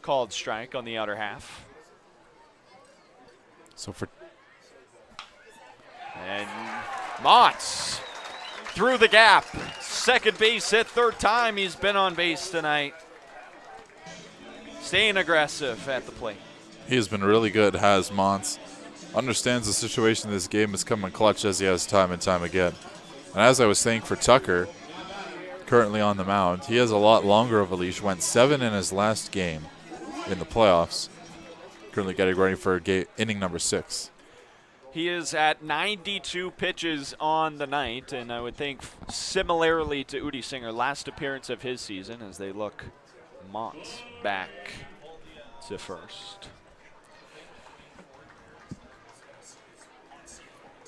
Called strike on the outer half. And Mott's through the gap. Second base hit, third time he's been on base tonight. Staying aggressive at the plate. He has been really good, has Mons. Understands the situation this game has come in clutch as he has time and time again. And as I was saying for Tucker, currently on the mound, he has a lot longer of a leash. Went 7 in his last game in the playoffs. Currently getting ready for inning number 6. He is at 92 pitches on the night, and I would think similarly to Udi Singer, last appearance of his season as they look Mont back to first.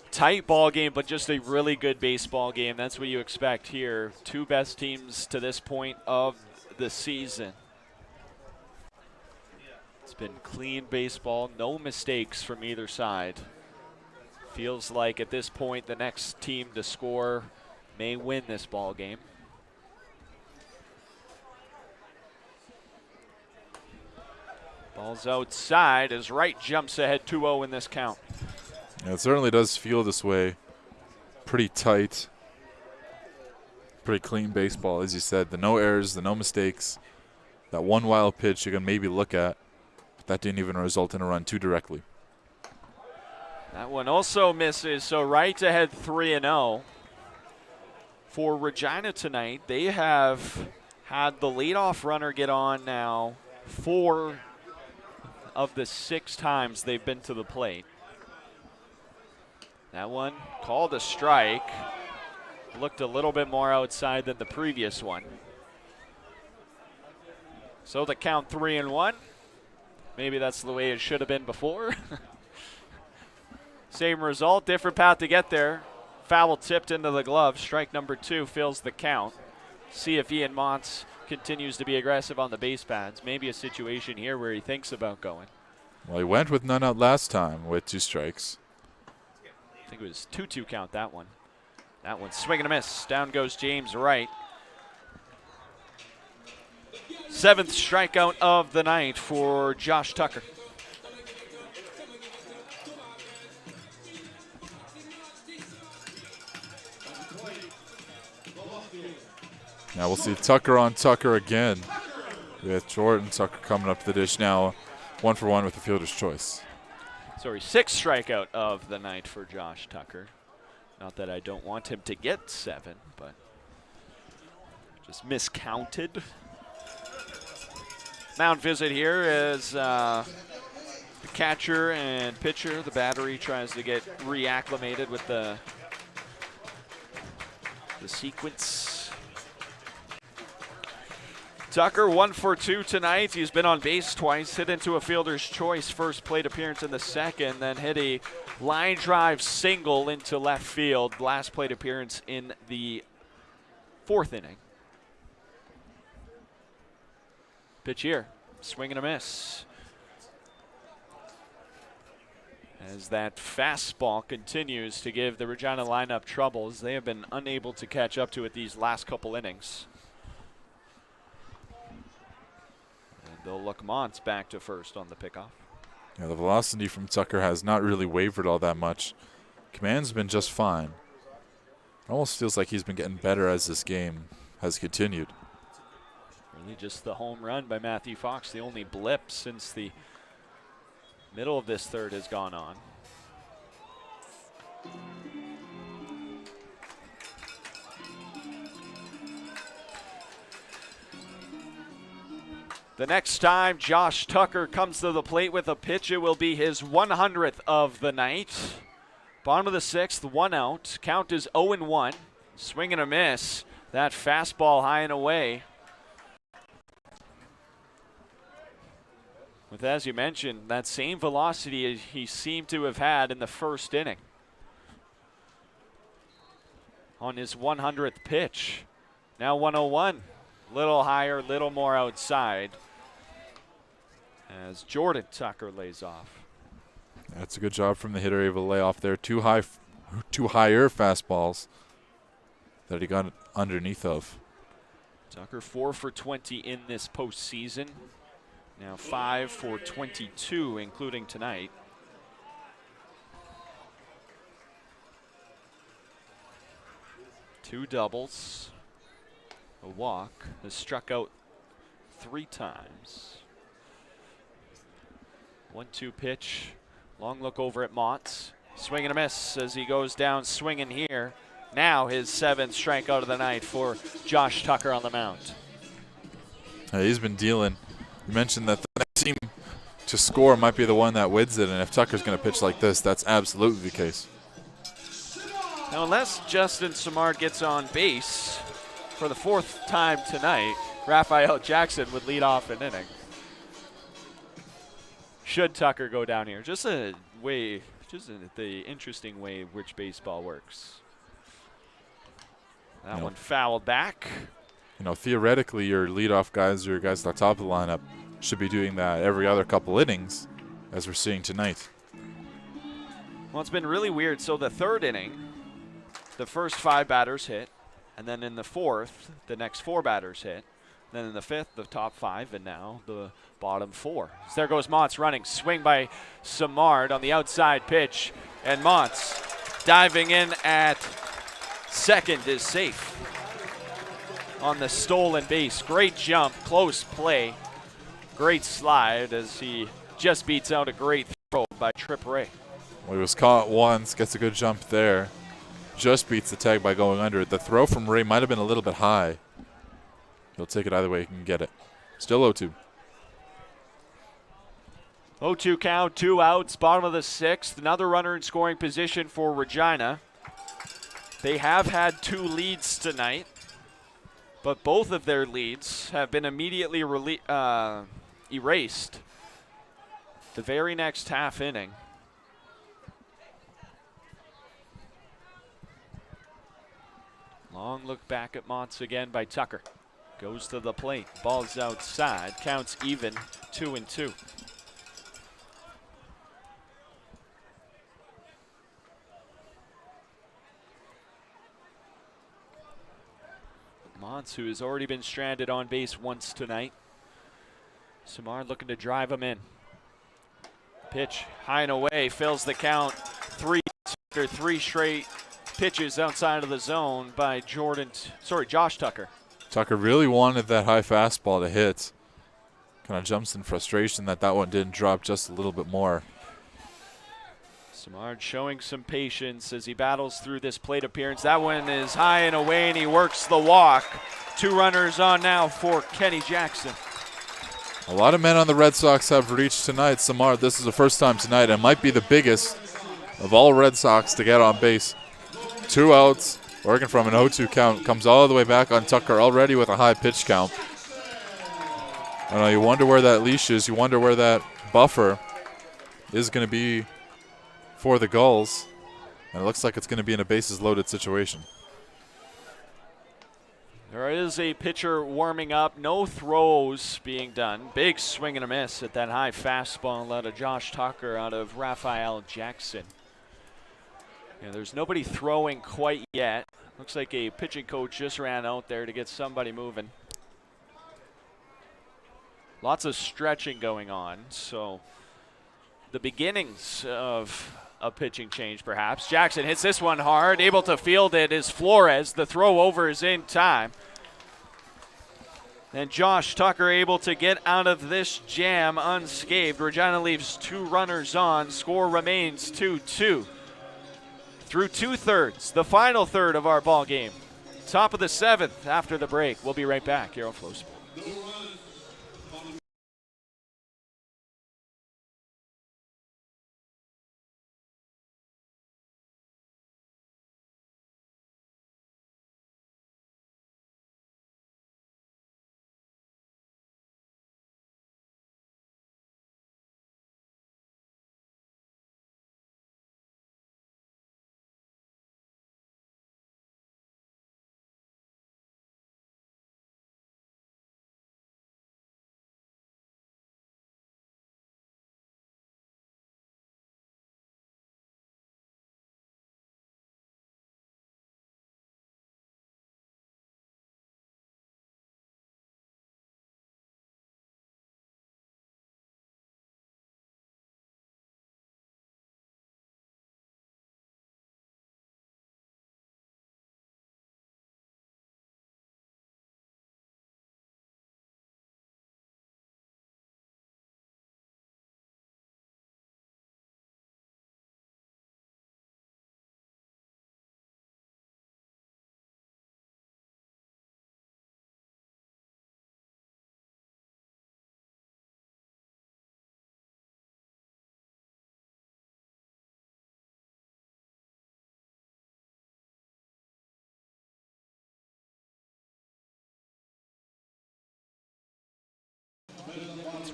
Tight ball game, but just a really good baseball game. That's what you expect here. Two best teams to this point of the season. It's been clean baseball, no mistakes from either side. Feels like at this point the next team to score may win this ball game. Ball's outside as Wright jumps ahead 2-0 in this count. Yeah, it certainly does feel this way. Pretty tight. Pretty clean baseball, as you said. The no errors, the no mistakes. That one wild pitch you can maybe look at, but that didn't even result in a run too directly. That one also misses, so Wright ahead 3-0. For Regina tonight, they have had the leadoff runner get on now 4 of the 6 times they've been to the plate. That one called a strike. Looked a little bit more outside than the previous one. So the count 3-1. Maybe that's the way it should have been before. Same result, different path to get there. Foul tipped into the glove. Strike number 2 fills the count. See if Ian Montz continues to be aggressive on the base paths. Maybe a situation here where he thinks about going. Well, he went with none out last time with 2 strikes. I think it was 2-2 count, that one. That one swing and a miss. Down goes James Wright. 7th strikeout of the night for Josh Tucker. Now we'll see Tucker on Tucker again with Jordan Tucker coming up to the dish now. 1-for-1 with the fielder's choice. Sorry, 6th strikeout of the night for Josh Tucker. Not that I don't want him to get 7, but just miscounted. Mound visit here as the catcher and pitcher, the battery, tries to get reacclimated with the sequence. Tucker 1 for 2 tonight. He's been on base twice, hit into a fielder's choice first plate appearance in the 2nd, then hit a line drive single into left field, last plate appearance in the 4th inning. Pitch here, swing and a miss. As that fastball continues to give the Regina lineup troubles, they have been unable to catch up to it these last couple innings. They'll look Montz back to first on the pickoff. Yeah, the velocity from Tucker has not really wavered all that much. Command's been just fine. It almost feels like he's been getting better as this game has continued. Really just the home run by Matthew Fox, the only blip since the middle of this 3rd has gone on. The next time Josh Tucker comes to the plate with a pitch, it will be his 100th of the night. Bottom of the 6th, 1 out. Count is 0-1. Swing and a miss. That fastball high and away. With, as you mentioned, that same velocity he seemed to have had in the 1st inning. On his 100th pitch. Now 101. Little higher, little more outside. as Jordan Tucker lays off. That's a good job from the hitter, able to lay off there. Two higher fastballs that he got underneath of. Tucker 4 for 20 in this postseason. Now 5 for 22, including tonight. Two doubles, a walk, has struck out 3 times. 1-2 pitch, long look over at Mott's. Swing and a miss as he goes down swinging here. Now his 7th strikeout of the night for Josh Tucker on the mound. He's been dealing. You mentioned that the next team to score might be the one that wins it, and if Tucker's going to pitch like this, that's absolutely the case. Now, unless Justin Samard gets on base for the 4th time tonight, Raphael Jackson would lead off an inning. Should Tucker go down here? Just the interesting way which baseball works. That one fouled back. You know, theoretically, your leadoff guys or your guys at the top of the lineup should be doing that every other couple innings, as we're seeing tonight. Well, it's been really weird. So the 3rd inning, the first 5 batters hit, and then in the 4th, the next 4 batters hit. Then in the 5th, the top 5, and now the bottom 4. So there goes Mott's running. Swing by Samard on the outside pitch, and Mott's diving in at second is safe on the stolen base. Great jump, close play, great slide as he just beats out a great throw by Trip Ray. Well, he was caught once, gets a good jump there. Just beats the tag by going under it. The throw from Ray might have been a little bit high. He'll take it either way he can get it. Still 0-2. 0-2 count, 2 outs, bottom of the 6th. Another runner in scoring position for Regina. They have had 2 leads tonight, but both of their leads have been immediately erased the very next half inning. Long look back at Mott's again by Tucker. Goes to the plate, ball's outside, counts even, 2-2. Montz, who has already been stranded on base once tonight. Samard looking to drive him in. Pitch high and away, fills the count. 3 after 3 straight pitches outside of the zone by Josh Tucker. Tucker really wanted that high fastball to hit. Kind of jumps in frustration that one didn't drop just a little bit more. Samard showing some patience as he battles through this plate appearance. That one is high and away, and he works the walk. 2 runners on now for Kenny Jackson. A lot of men on the Red Sox have reached tonight. Samard, this is the first time tonight, and might be the biggest of all Red Sox to get on base. 2 outs, working from an 0-2 count, comes all the way back on Tucker already with a high pitch count. I know, you wonder where that leash is. You wonder where that buffer is going to be for the Gulls. And it looks like it's going to be in a bases-loaded situation. There is a pitcher warming up. No throws being done. Big swing and a miss at that high fastball out of Josh Tucker out of Raphael Jackson. Yeah, there's nobody throwing quite yet. Looks like a pitching coach just ran out there to get somebody moving. Lots of stretching going on, so the beginnings of a pitching change perhaps. Jackson hits this one hard. Able to field it is Flores. The throw over is in time. And Josh Tucker able to get out of this jam unscathed. Regina leaves 2 runners on. Score remains 2-2. Through 2/3, the final third of our ball game. Top of the 7th after the break. We'll be right back here on FloSports.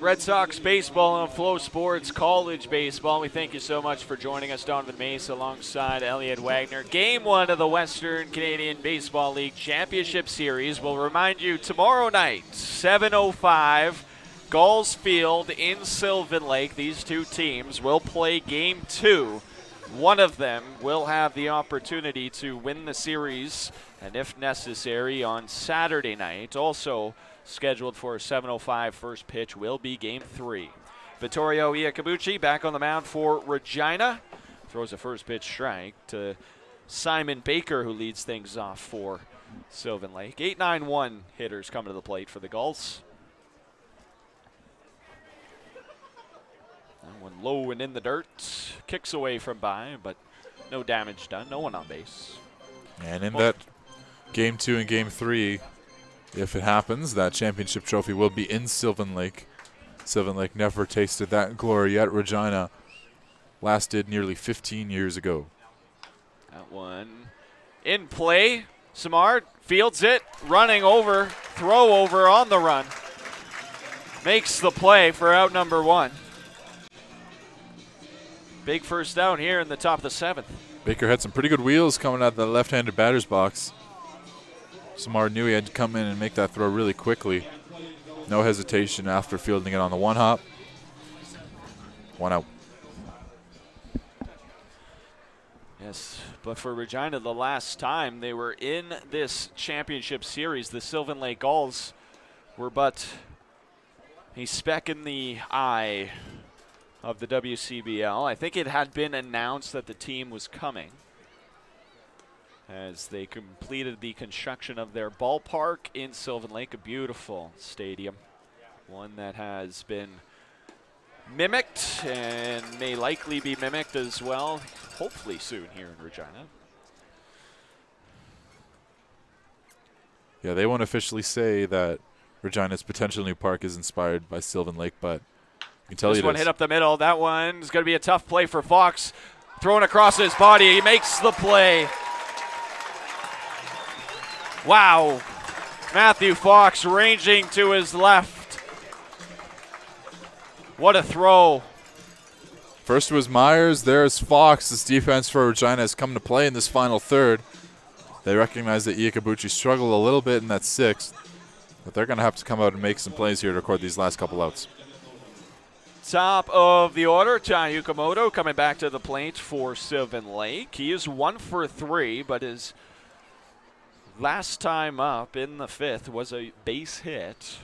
Red Sox baseball on Flow Sports College Baseball. We thank you so much for joining us, Donovan Mace, alongside Elliot Wagner. Game 1 of the Western Canadian Baseball League Championship Series. We'll remind you tomorrow night, 7:05, Gulls Field in Sylvan Lake. These two teams will play Game 2. One of them will have the opportunity to win the series, and if necessary, on Saturday night. Also scheduled for a 7:05 first pitch will be Game 3. Vittorio Iacobucci back on the mound for Regina. Throws a first pitch strike to Simon Baker, who leads things off for Sylvan Lake. 8-9-1 hitters coming to the plate for the Gulls. That one low and in the dirt. Kicks away from by, but no damage done. No one on base. And in that Game 2 and Game 3, if it happens, that championship trophy will be in Sylvan Lake. Sylvan Lake never tasted that glory yet. Regina lasted nearly 15 years ago. That one in play. Samard fields it, running over, throw over on the run. Makes the play for out number 1. Big first down here in the top of the 7th. Baker had some pretty good wheels coming out of the left-handed batter's box. Samard knew he had to come in and make that throw really quickly. No hesitation after fielding it on the one hop. 1 out. Yes, but for Regina, the last time they were in this championship series, the Sylvan Lake Gulls were but a speck in the eye of the WCBL. I think it had been announced that the team was coming as they completed the construction of their ballpark in Sylvan Lake, a beautiful stadium, one that has been mimicked and may likely be mimicked as well, hopefully soon here in Regina. Yeah, they won't officially say that Regina's potential new park is inspired by Sylvan Lake, but I can tell you this this. one hit up the middle. That one's going to be a tough play for Fox. Thrown across his body. He makes the play. Wow. Matthew Fox ranging to his left. What a throw. First was Myers. There's Fox. This defense for Regina has come to play in this final third. They recognize that Iacobucci struggled a little bit in that 6th, but they're going to have to come out and make some plays here to record these last couple outs. Top of the order, Tai Yukamoto coming back to the plate for Sylvan Lake. He is 1 for 3, but his last time up in the 5th was a base hit.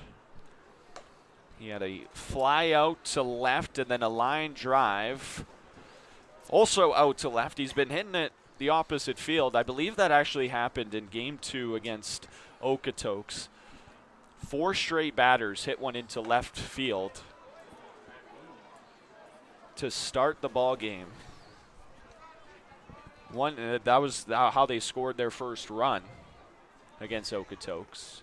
He had a fly out to left and then a line drive. Also out to left. He's been hitting it the opposite field. I believe that actually happened in Game 2 against Okotoks. 4 straight batters hit one into left field to start the ball game. That was how they scored their first run against Okotoks.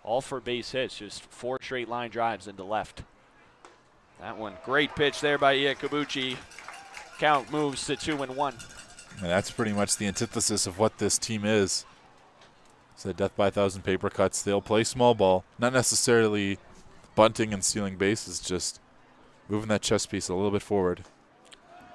All for base hits, just 4 straight line drives into left. That one, great pitch there by Iacobucci. Count moves to 2-1. And that's pretty much the antithesis of what this team is. It's a death by 1,000 paper cuts. They'll play small ball, not necessarily bunting and stealing bases, just moving that chess piece a little bit forward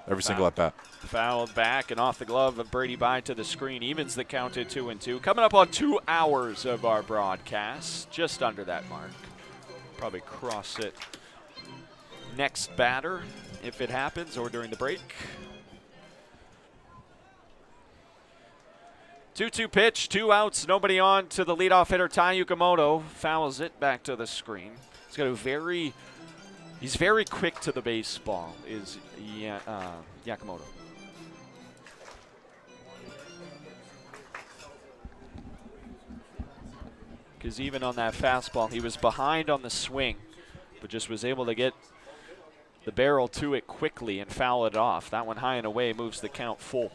every single at bat. Fouled back and off the glove of Brady By to the screen. Evens the count at 2-2. Coming up on 2 hours of our broadcast, just under that mark. Probably cross it next batter if it happens or during the break. 2-2 pitch, 2 outs, nobody on to the leadoff hitter, Tai Yukamoto. Fouls it back to the screen. He's got a he's very quick to the baseball, is Yakamoto. Because even on that fastball, he was behind on the swing, but just was able to get the barrel to it quickly and foul it off. That one high and away moves the count full.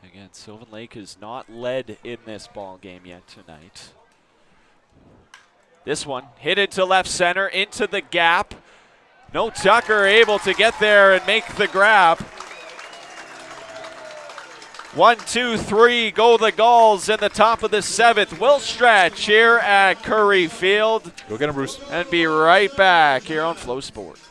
Again, Sylvan Lake has not led in this ball game yet tonight. This one hit it to left center, into the gap. No Tucker able to get there and make the grab. 1, 2, 3, go the Gulls in the top of the 7th. We'll stretch here at Curry Field. Go get him, Bruce. And be right back here on Flow Sports.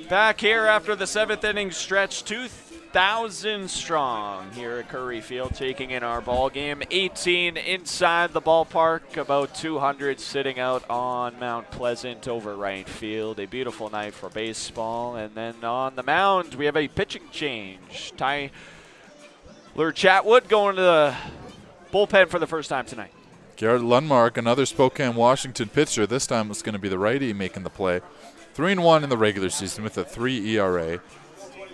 Back here after the 7th inning stretch, 2,000 strong here at Curry Field, taking in our ball game. 18 inside the ballpark, about 200 sitting out on Mount Pleasant over right field. A beautiful night for baseball. And then on the mound, we have a pitching change. Tyler Chatwood going to the bullpen for the first time tonight. Garrett Lundmark, another Spokane, Washington pitcher. This time it's going to be the righty making the play. 3-1 in the regular season with a 3 ERA.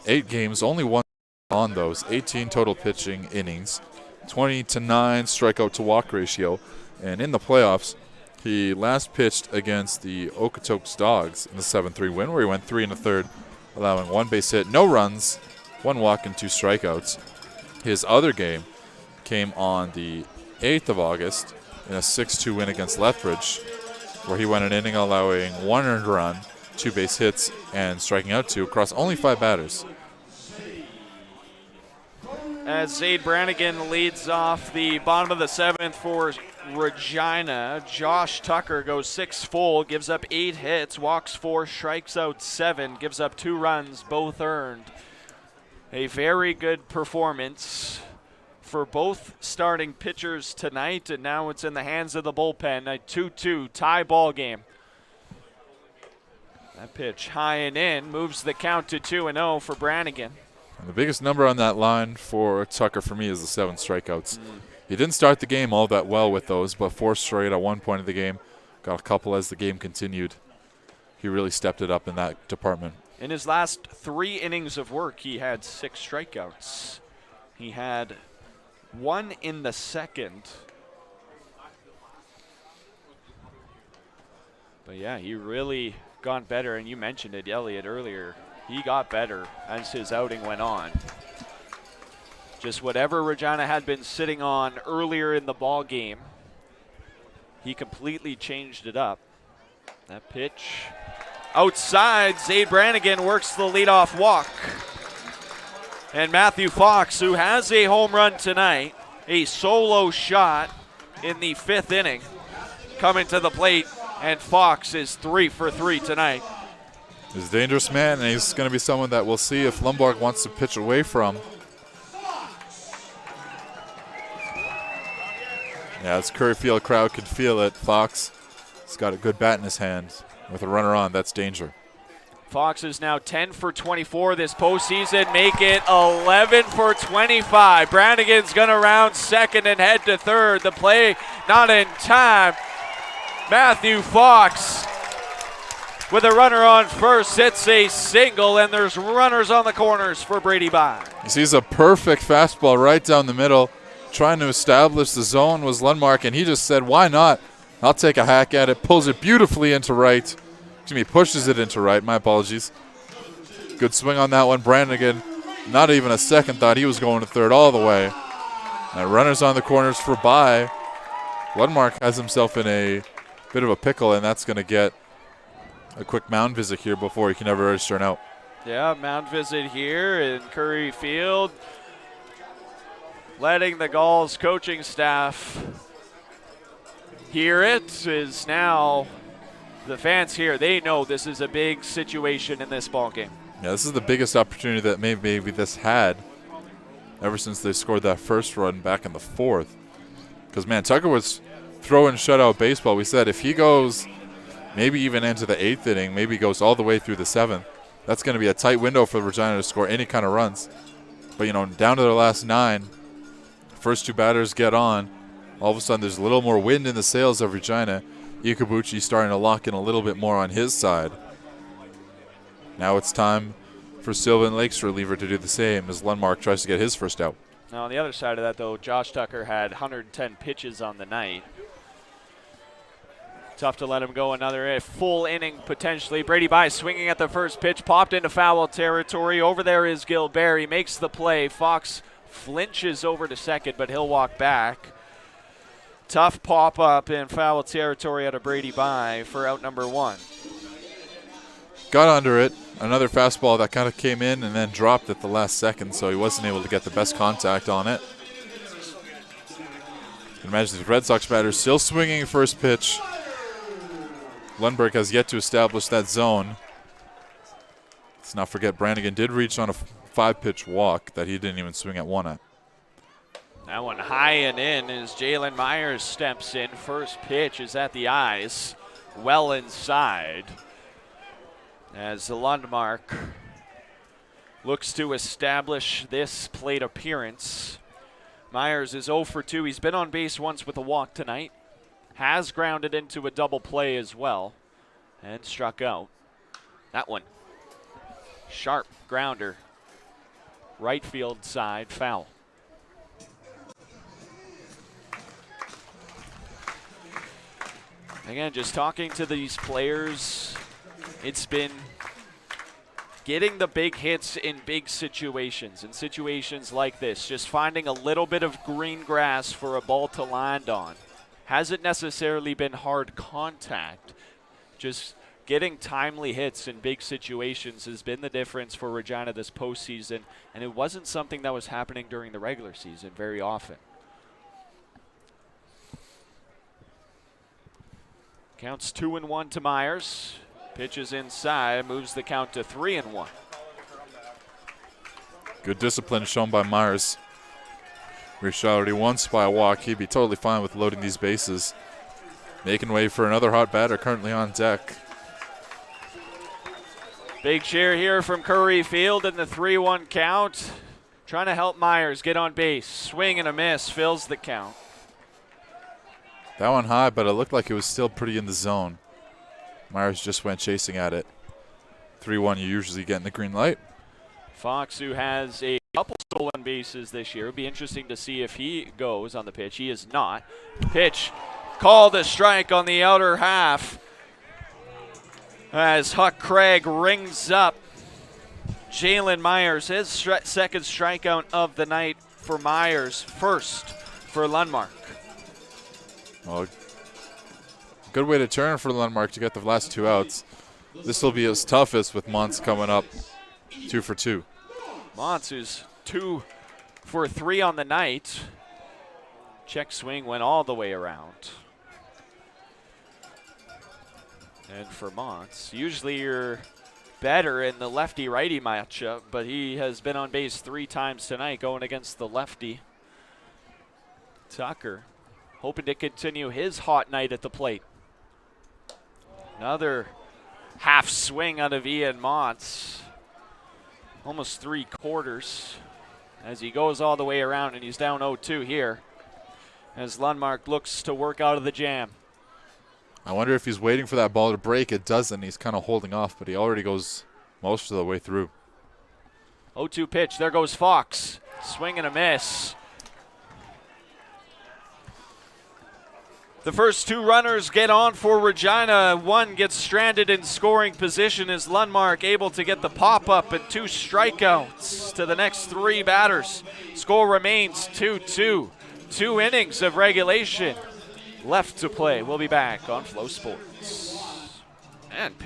8 games, only 1 on those. 18 total pitching innings. 20-9 strikeout to walk ratio. And in the playoffs, he last pitched against the Okotoks Dogs in the 7-3 win, where he went 3 1/3, allowing 1 base hit, no runs, 1 walk, and 2 strikeouts. His other game came on the 8th of August in a 6-2 win against Lethbridge, where he went an inning allowing 1 earned run, 2 base hits, and striking out 2 across only 5 batters. As Zaid Brannigan leads off the bottom of the 7th for Regina, Josh Tucker goes 6 full, gives up 8 hits, walks 4, strikes out 7, gives up 2 runs, both earned. A very good performance for both starting pitchers tonight, and now it's in the hands of the bullpen. A 2-2 tie ball game. That pitch high and in moves the count to 2-0 for Brannigan. And the biggest number on that line for Tucker for me is the 7 strikeouts. He didn't start the game all that well with those, but 4 straight at one point of the game. Got a couple as the game continued. He really stepped it up in that department. In his last 3 innings of work, he had 6 strikeouts. He had 1 in the 2nd. But yeah, he really got better, and you mentioned it, Elliot, earlier. He got better as his outing went on. Just whatever Regina had been sitting on earlier in the ball game, he completely changed it up. That pitch outside, Zaid Brannigan works the leadoff walk. And Matthew Fox, who has a home run tonight, a solo shot in the 5th inning, coming to the plate, and Fox is 3 for 3 tonight. He's a dangerous man, and he's going to be someone that we'll see if Lundmark wants to pitch away from. Yeah, this Curry Field crowd can feel it. Fox has got a good bat in his hand. With a runner on, that's danger. Fox is now 10 for 24 this postseason. Make it 11 for 25. Brannigan's going to round second and head to third. The play not in time. Matthew Fox with a runner on first hits a single, and there's runners on the corners for Brady Bye. He sees a perfect fastball right down the middle. Trying to establish the zone was Lundmark, and he just said, why not? I'll take a hack at it. Pulls it beautifully into right. Pushes it into right. My apologies. Good swing on that one. Brannigan, not even a second thought. He was going to third all the way. And runners on the corners for bye. Lundmark has himself in a bit of a pickle, and that's going to get a quick mound visit here before he can ever register an out. Yeah, mound visit here in Curry Field. Letting the Gulls coaching staff hear it is now the fans here. They know this is a big situation in this ball game. Yeah, this is the biggest opportunity that maybe this had ever since they scored that first run back in the fourth. Because, man, Tucker was throwing shutout baseball. We said if he goes maybe even into the 8th inning, maybe goes all the way through the 7th, that's going to be a tight window for Regina to score any kind of runs. But, you know, down to their last 9, first 2 batters get on. All of a sudden, there's a little more wind in the sails of Regina. Ikabuchi starting to lock in a little bit more on his side. Now it's time for Sylvan Lake's reliever to do the same as Lundmark tries to get his first out. Now on the other side of that, though, Josh Tucker had 110 pitches on the night. Tough to let him go another full inning potentially. Brady Bye swinging at the first pitch, popped into foul territory. Over there is Gilbert. He makes the play. Fox flinches over to second, but he'll walk back. Tough pop-up in foul territory out of Brady Bye for out number 1. Got under it. Another fastball that kind of came in and then dropped at the last second, so he wasn't able to get the best contact on it. You can imagine the Red Sox batter still swinging first pitch. Lundberg has yet to establish that zone. Let's not forget Brannigan did reach on a 5-pitch walk that he didn't even swing at 1 at. That one high and in as Jalen Myers steps in. First pitch is at the eyes, well inside. As the Lundmark looks to establish this plate appearance. Myers is 0 for 2. He's been on base once with a walk tonight. Has grounded into a double play as well and struck out. That one, sharp grounder, right field side, foul. Again, just talking to these players, it's been getting the big hits in big situations, in situations like this, just finding a little bit of green grass for a ball to land on. Hasn't necessarily been hard contact. Just getting timely hits in big situations has been the difference for Regina this postseason, and it wasn't something that was happening during the regular season very often. Counts 2-1 to Myers. Pitches inside, moves the count to 3-1. Good discipline shown by Myers. Reached already once by a walk. He'd be totally fine with loading these bases. Making way for another hot batter currently on deck. Big cheer here from Curry Field in the 3-1 count. Trying to help Myers get on base. Swing and a miss fills the count. That one high, but it looked like it was still pretty in the zone. Myers just went chasing at it. 3-1, you usually get in the green light. Fox, who has a couple stolen bases this year. It'll be interesting to see if he goes on the pitch. He is not. Pitch called a strike on the outer half as Huck Craig rings up Jalen Myers. His second strikeout of the night for Myers. First for Lundmark. Well, good way to turn for Lundmark to get the last 2 outs. This will be his toughest with Montz coming up 2 for 2. Montz is 2 for 3 on the night. Check swing went all the way around. And for Montz, usually you're better in the lefty-righty matchup, but he has been on base 3 times tonight going against the lefty. Tucker hoping to continue his hot night at the plate. Another half swing out of Ian Montz. Almost 3/4 as he goes all the way around, and he's down 0-2 here as Lundmark looks to work out of the jam. I wonder if he's waiting for that ball to break. It doesn't. He's kind of holding off, but he already goes most of the way through. 0-2 pitch. There goes Fox. Swing and a miss. The first two runners get on for Regina. One gets stranded in scoring position. Is Lundmark able to get the pop-up and 2 strikeouts to the next 3 batters? Score remains 2-2. 2 innings of regulation left to play. We'll be back on Flow Sports. And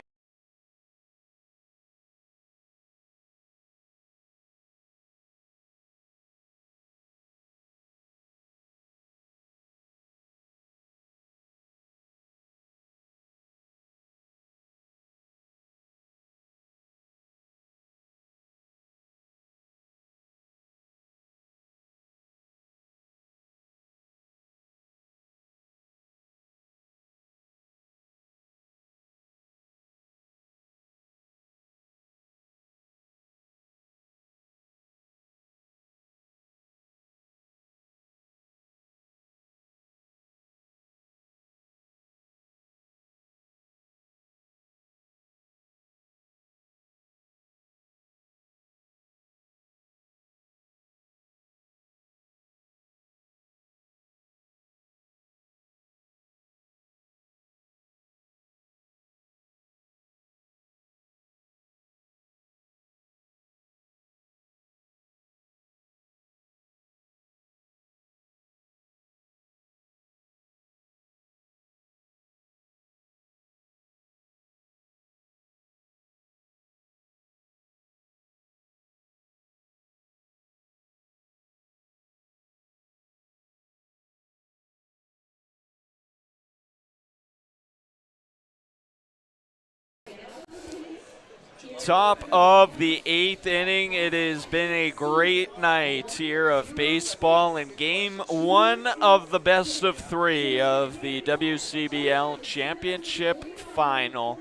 top of the 8th inning. It has been a great night here of baseball in game 1 of the best of 3 of the WCBL Championship Final.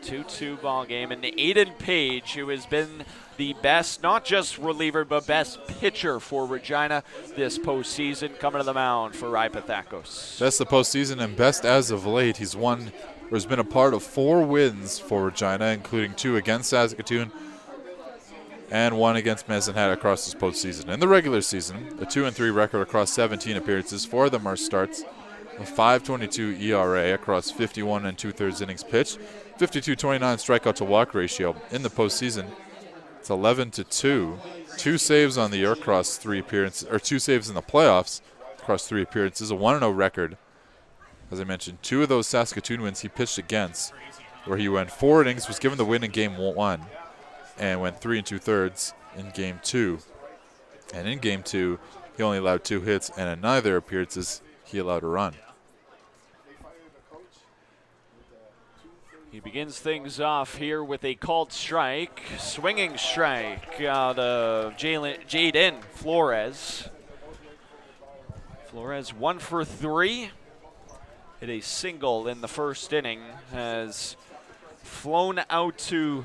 2-2 ball game. And Aiden Page, who has been the best, not just reliever, but best pitcher for Regina this postseason, coming to the mound for Raipathakos. Best of the postseason and best as of late. He's won or has been a part of 4 wins for Regina, including 2 against Saskatoon and 1 against Medicine Hat across this postseason. In the regular season, a 2-3 record across 17 appearances. 4 of them are starts. A 5.22 ERA across 51 2/3 innings pitched. 52.29 strikeout to walk ratio. In the postseason, it's 11-2. 2 saves on the year across 3 appearances, or 2 saves in the playoffs across 3 appearances. A 1-0 record. As I mentioned, 2 of those Saskatoon wins he pitched against, where he went 4 innings, was given the win in game 1, and went 3 2/3 in game 2. And in game 2, he only allowed 2 hits, and in neither appearances he allowed a run. He begins things off here with a called strike, swinging strike out of Jaden Flores. Flores 1 for 3. Hit a single in the first inning, has flown out to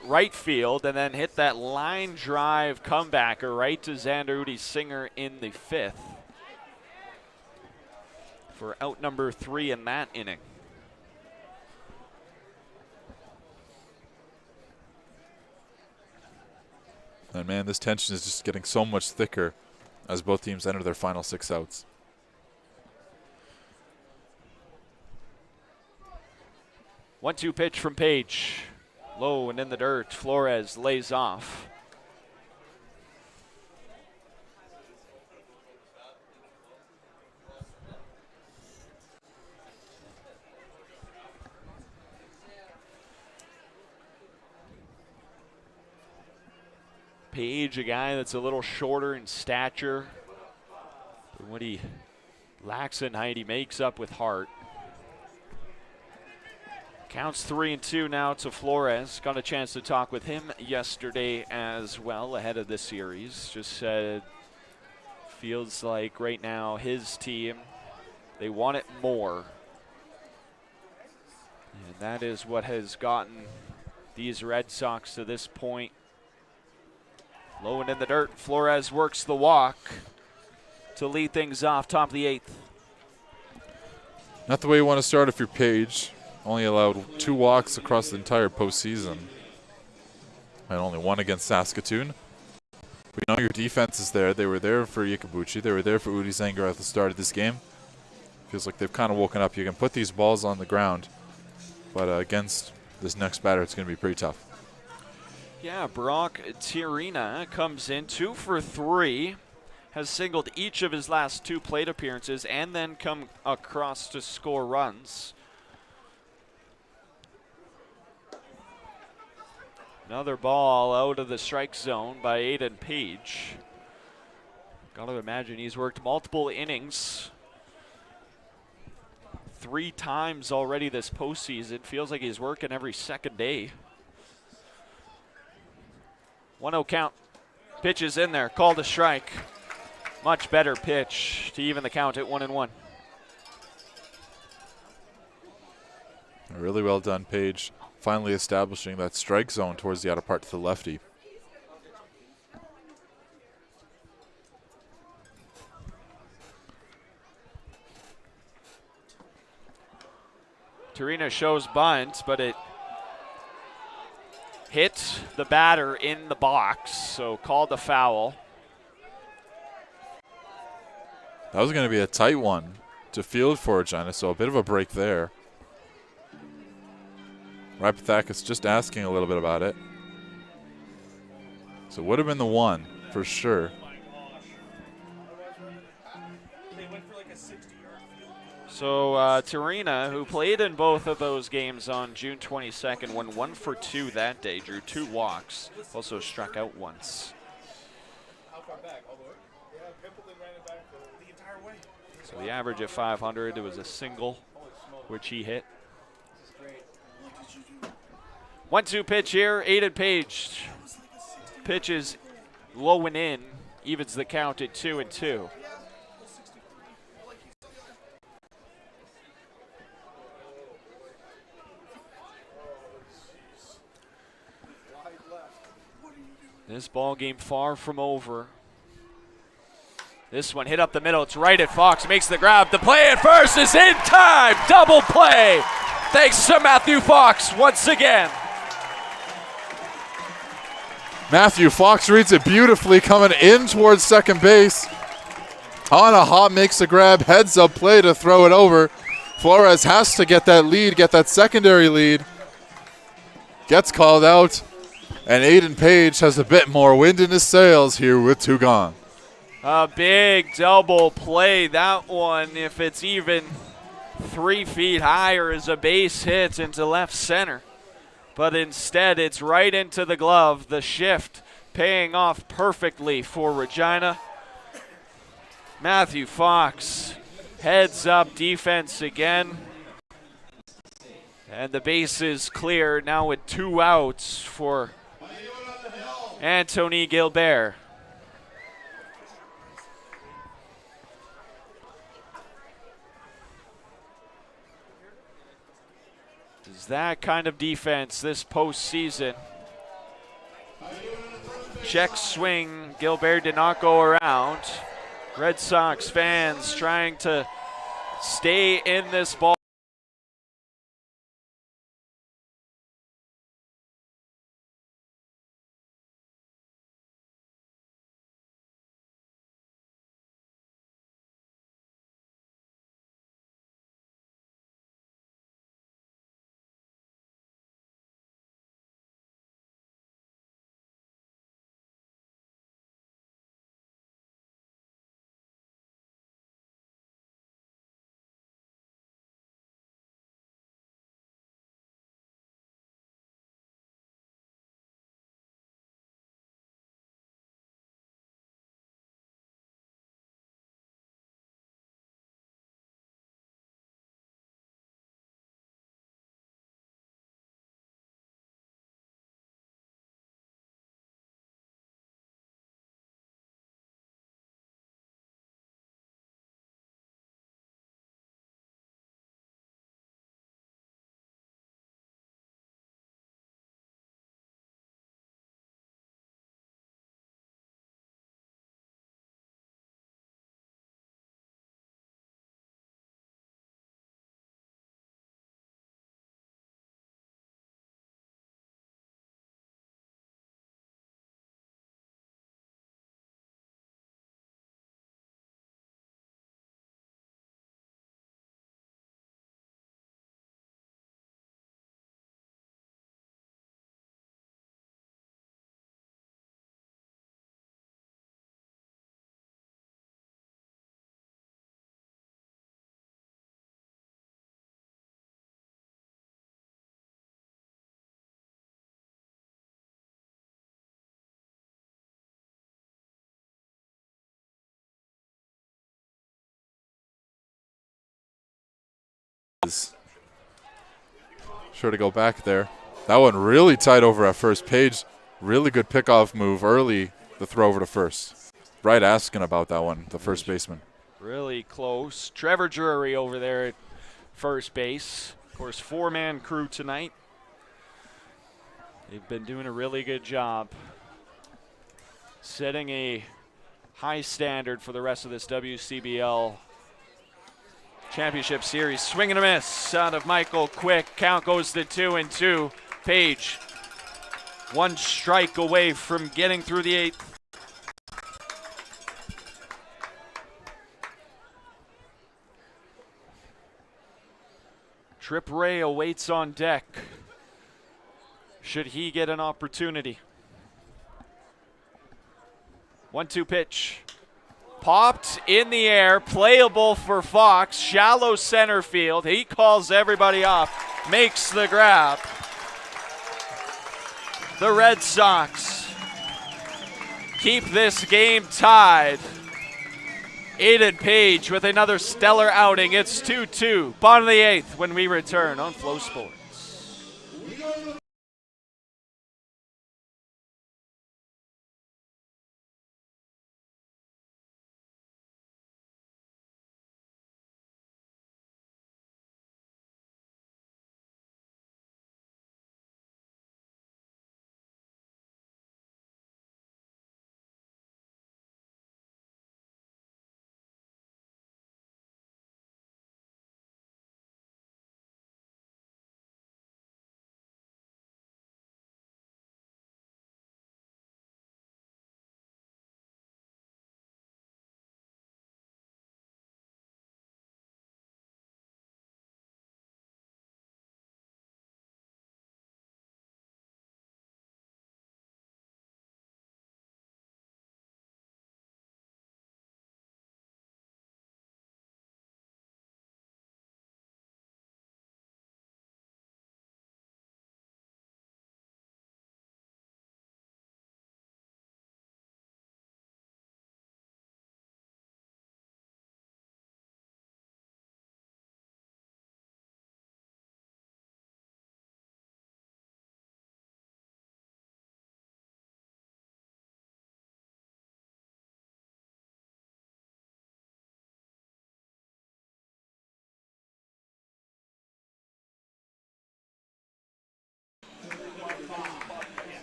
right field and then hit that line drive comebacker right to Xander Udi Singer in the 5th for out number 3 in that inning. And man, this tension is just getting so much thicker as both teams enter their final 6 outs. One-two pitch from Page. Low and in the dirt. Flores lays off. Page, a guy that's a little shorter in stature. But what he lacks in height, he makes up with heart. Counts 3-2 now to Flores. Got a chance to talk with him yesterday as well ahead of this series. Just said feels like right now his team, they want it more. And that is what has gotten these Red Sox to this point. Low and in the dirt. Flores works the walk to lead things off, top of the 8th. Not the way you want to start if you're Page. Only allowed 2 walks across the entire postseason. And only 1 against Saskatoon. We know your defense is there. They were there for Yakabuchi. They were there for Udi Zanger at the start of this game. Feels like they've kind of woken up. You can put these balls on the ground, but against this next batter, it's going to be pretty tough. Yeah, Brock Tirina comes in 2 for 3, has singled each of his last 2 plate appearances, and then come across to score runs. Another ball out of the strike zone by Aiden Page. Gotta imagine he's worked multiple innings 3 times already this postseason. Feels like he's working every second day. 1-0 count. Pitch is in there. Called a strike. Much better pitch to even the count at 1-1. Really well done, Page. Finally establishing that strike zone towards the outer part to the lefty. Tirina shows bunt, but it hit the batter in the box, so called a foul. That was going to be a tight one to field for Regina, so a bit of a break there. Rapithakis just asking a little bit about it. So it would have been the 1 for sure. So Tirina, who played in both of those games on June 22nd, won 1 for 2 that day, drew 2 walks, also struck out once. So the average at 500, it was a single, which he hit. 1-2 pitch here, Aiden Page. Pitch is low and in, evens the count at 2-2. This ball game far from over. This one hit up the middle. It's right at Fox. Makes the grab. The play at first is in time. Double play. Thanks to Matthew Fox once again. Matthew Fox reads it beautifully, coming in towards second base. On a hop, makes the grab, heads up play to throw it over. Flores has to get that lead, get that secondary lead. Gets called out, and Aiden Page has a bit more wind in his sails here with 2 gone. A big double play. That one, if it's even 3 feet higher, is a base hit into left center. But instead, it's right into the glove. The shift paying off perfectly for Regina. Matthew Fox heads up defense again. And the base is clear now with 2 outs for Anthony Gilbert. Is that kind of defense this postseason? Check swing. Gilbert did not go around. Red Sox fans trying to stay in this ball. is sure to go back there. That one really tight over at first. Page, really good pickoff move early, the throw over to first. Right asking about that one, the first baseman. Really close. Trevor Drury over there at first base. Of course, four-man crew tonight. They've been doing a really good job setting a high standard for the rest of this WCBL Championship Series. Swing and a miss out of Michael Quick. Count goes to 2-2. Page, one strike away from getting through the eighth. Trip Ray awaits on deck. Should he get an opportunity? 1-2 pitch. Popped in the air, playable for Fox, shallow center field. He calls everybody off, makes the grab. The Red Sox keep this game tied. Aiden Page with another stellar outing. It's 2-2. Bottom of the eighth when we return on Flow Sports.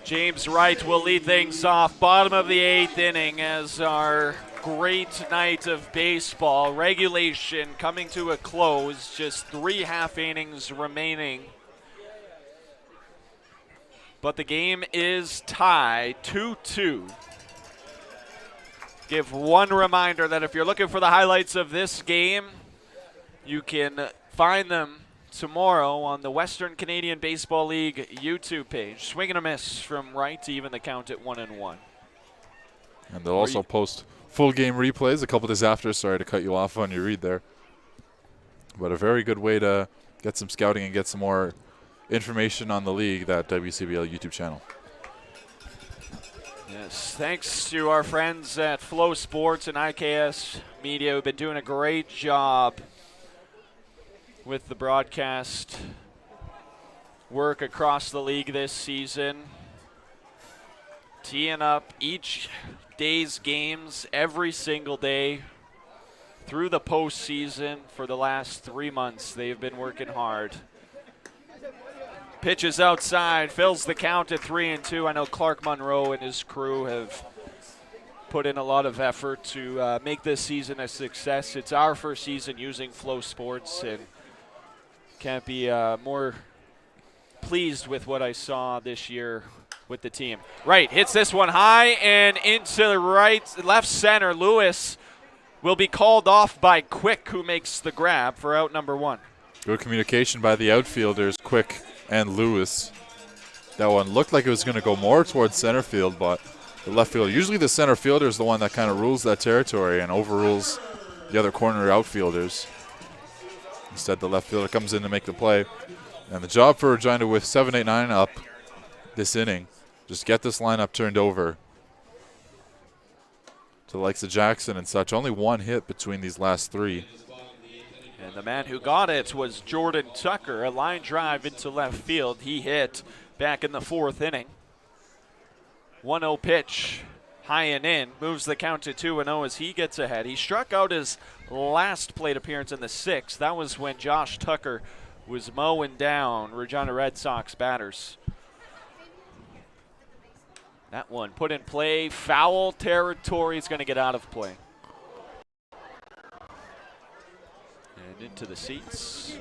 James Wright will lead things off. Bottom of the eighth inning as our great night of baseball. Regulation coming to a close. Just 3 half innings remaining. But the game is tied 2-2. Give one reminder that if you're looking for the highlights of this game, you can find them tomorrow on the Western Canadian Baseball League YouTube page. Swing and a miss from Wright to even the count at 1-1. And they'll also post full game replays a couple days after. Sorry to cut you off on your read there. But a very good way to get some scouting and get some more information on the league, that WCBL YouTube channel. Yes, thanks to our friends at Flow Sports and IKS Media, who've been doing a great job with the broadcast work across the league this season. Teeing up each day's games every single day through the postseason for the last 3 months. They've been working hard. Pitches outside, fills the count at 3-2. I know Clark Monroe and his crew have put in a lot of effort to make this season a success. It's our first season using Flow Sports, and can't be more pleased with what I saw this year with the team. Right, hits this one high and into the left center. Lewis will be called off by Quick, who makes the grab for out number 1. Good communication by the outfielders, Quick and Lewis. That one looked like it was going to go more towards center field, but the left fielder, usually the center fielder is the one that kind of rules that territory and overrules the other corner outfielders. Instead, the left fielder comes in to make the play. And the job for Regina with 7, 8, 9 up this inning, just get this lineup turned over to the likes of Jackson and such. Only one hit between these last 3. And the man who got it was Jordan Tucker, a line drive into left field. He hit back in the 4th inning. 1-0 pitch, high and in, moves the count to 2-0 as he gets ahead. He struck out his last plate appearance in the 6th. That was when Josh Tucker was mowing down Regina Red Sox batters. That one put in play, foul territory, is going to get out of play. And into the seats.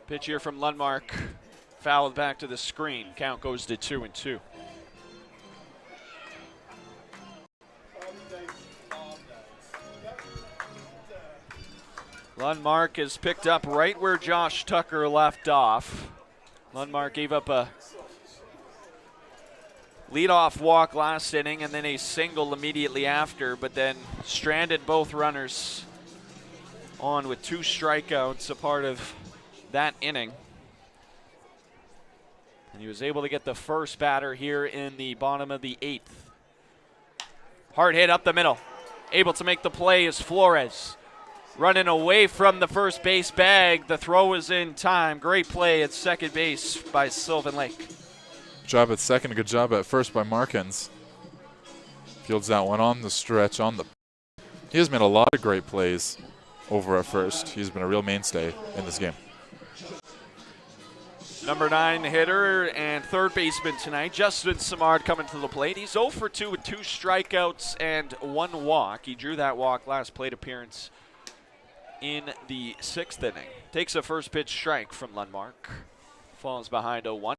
Pitch here from Lundmark, fouled back to the screen. Count goes to 2-2. Lundmark is picked up right where Josh Tucker left off. Lundmark gave up a leadoff walk last inning and then a single immediately after, but then stranded both runners on with 2 strikeouts, a part of that inning. And he was able to get the first batter here in the bottom of the 8th. Hard hit up the middle. Able to make the play is Flores. Running away from the first base bag. The throw is in time. Great play at second base by Sylvan Lake. Good job at second, good job at first by Markins. Fields that one on the stretch. He has made a lot of great plays over at first. He's been a real mainstay in this game. Number 9 hitter and third baseman tonight, Justin Simard, coming to the plate. He's 0 for 2 with 2 strikeouts and 1 walk. He drew that walk last plate appearance in the 6th inning. Takes a first pitch strike from Lundmark. Falls behind 0-1.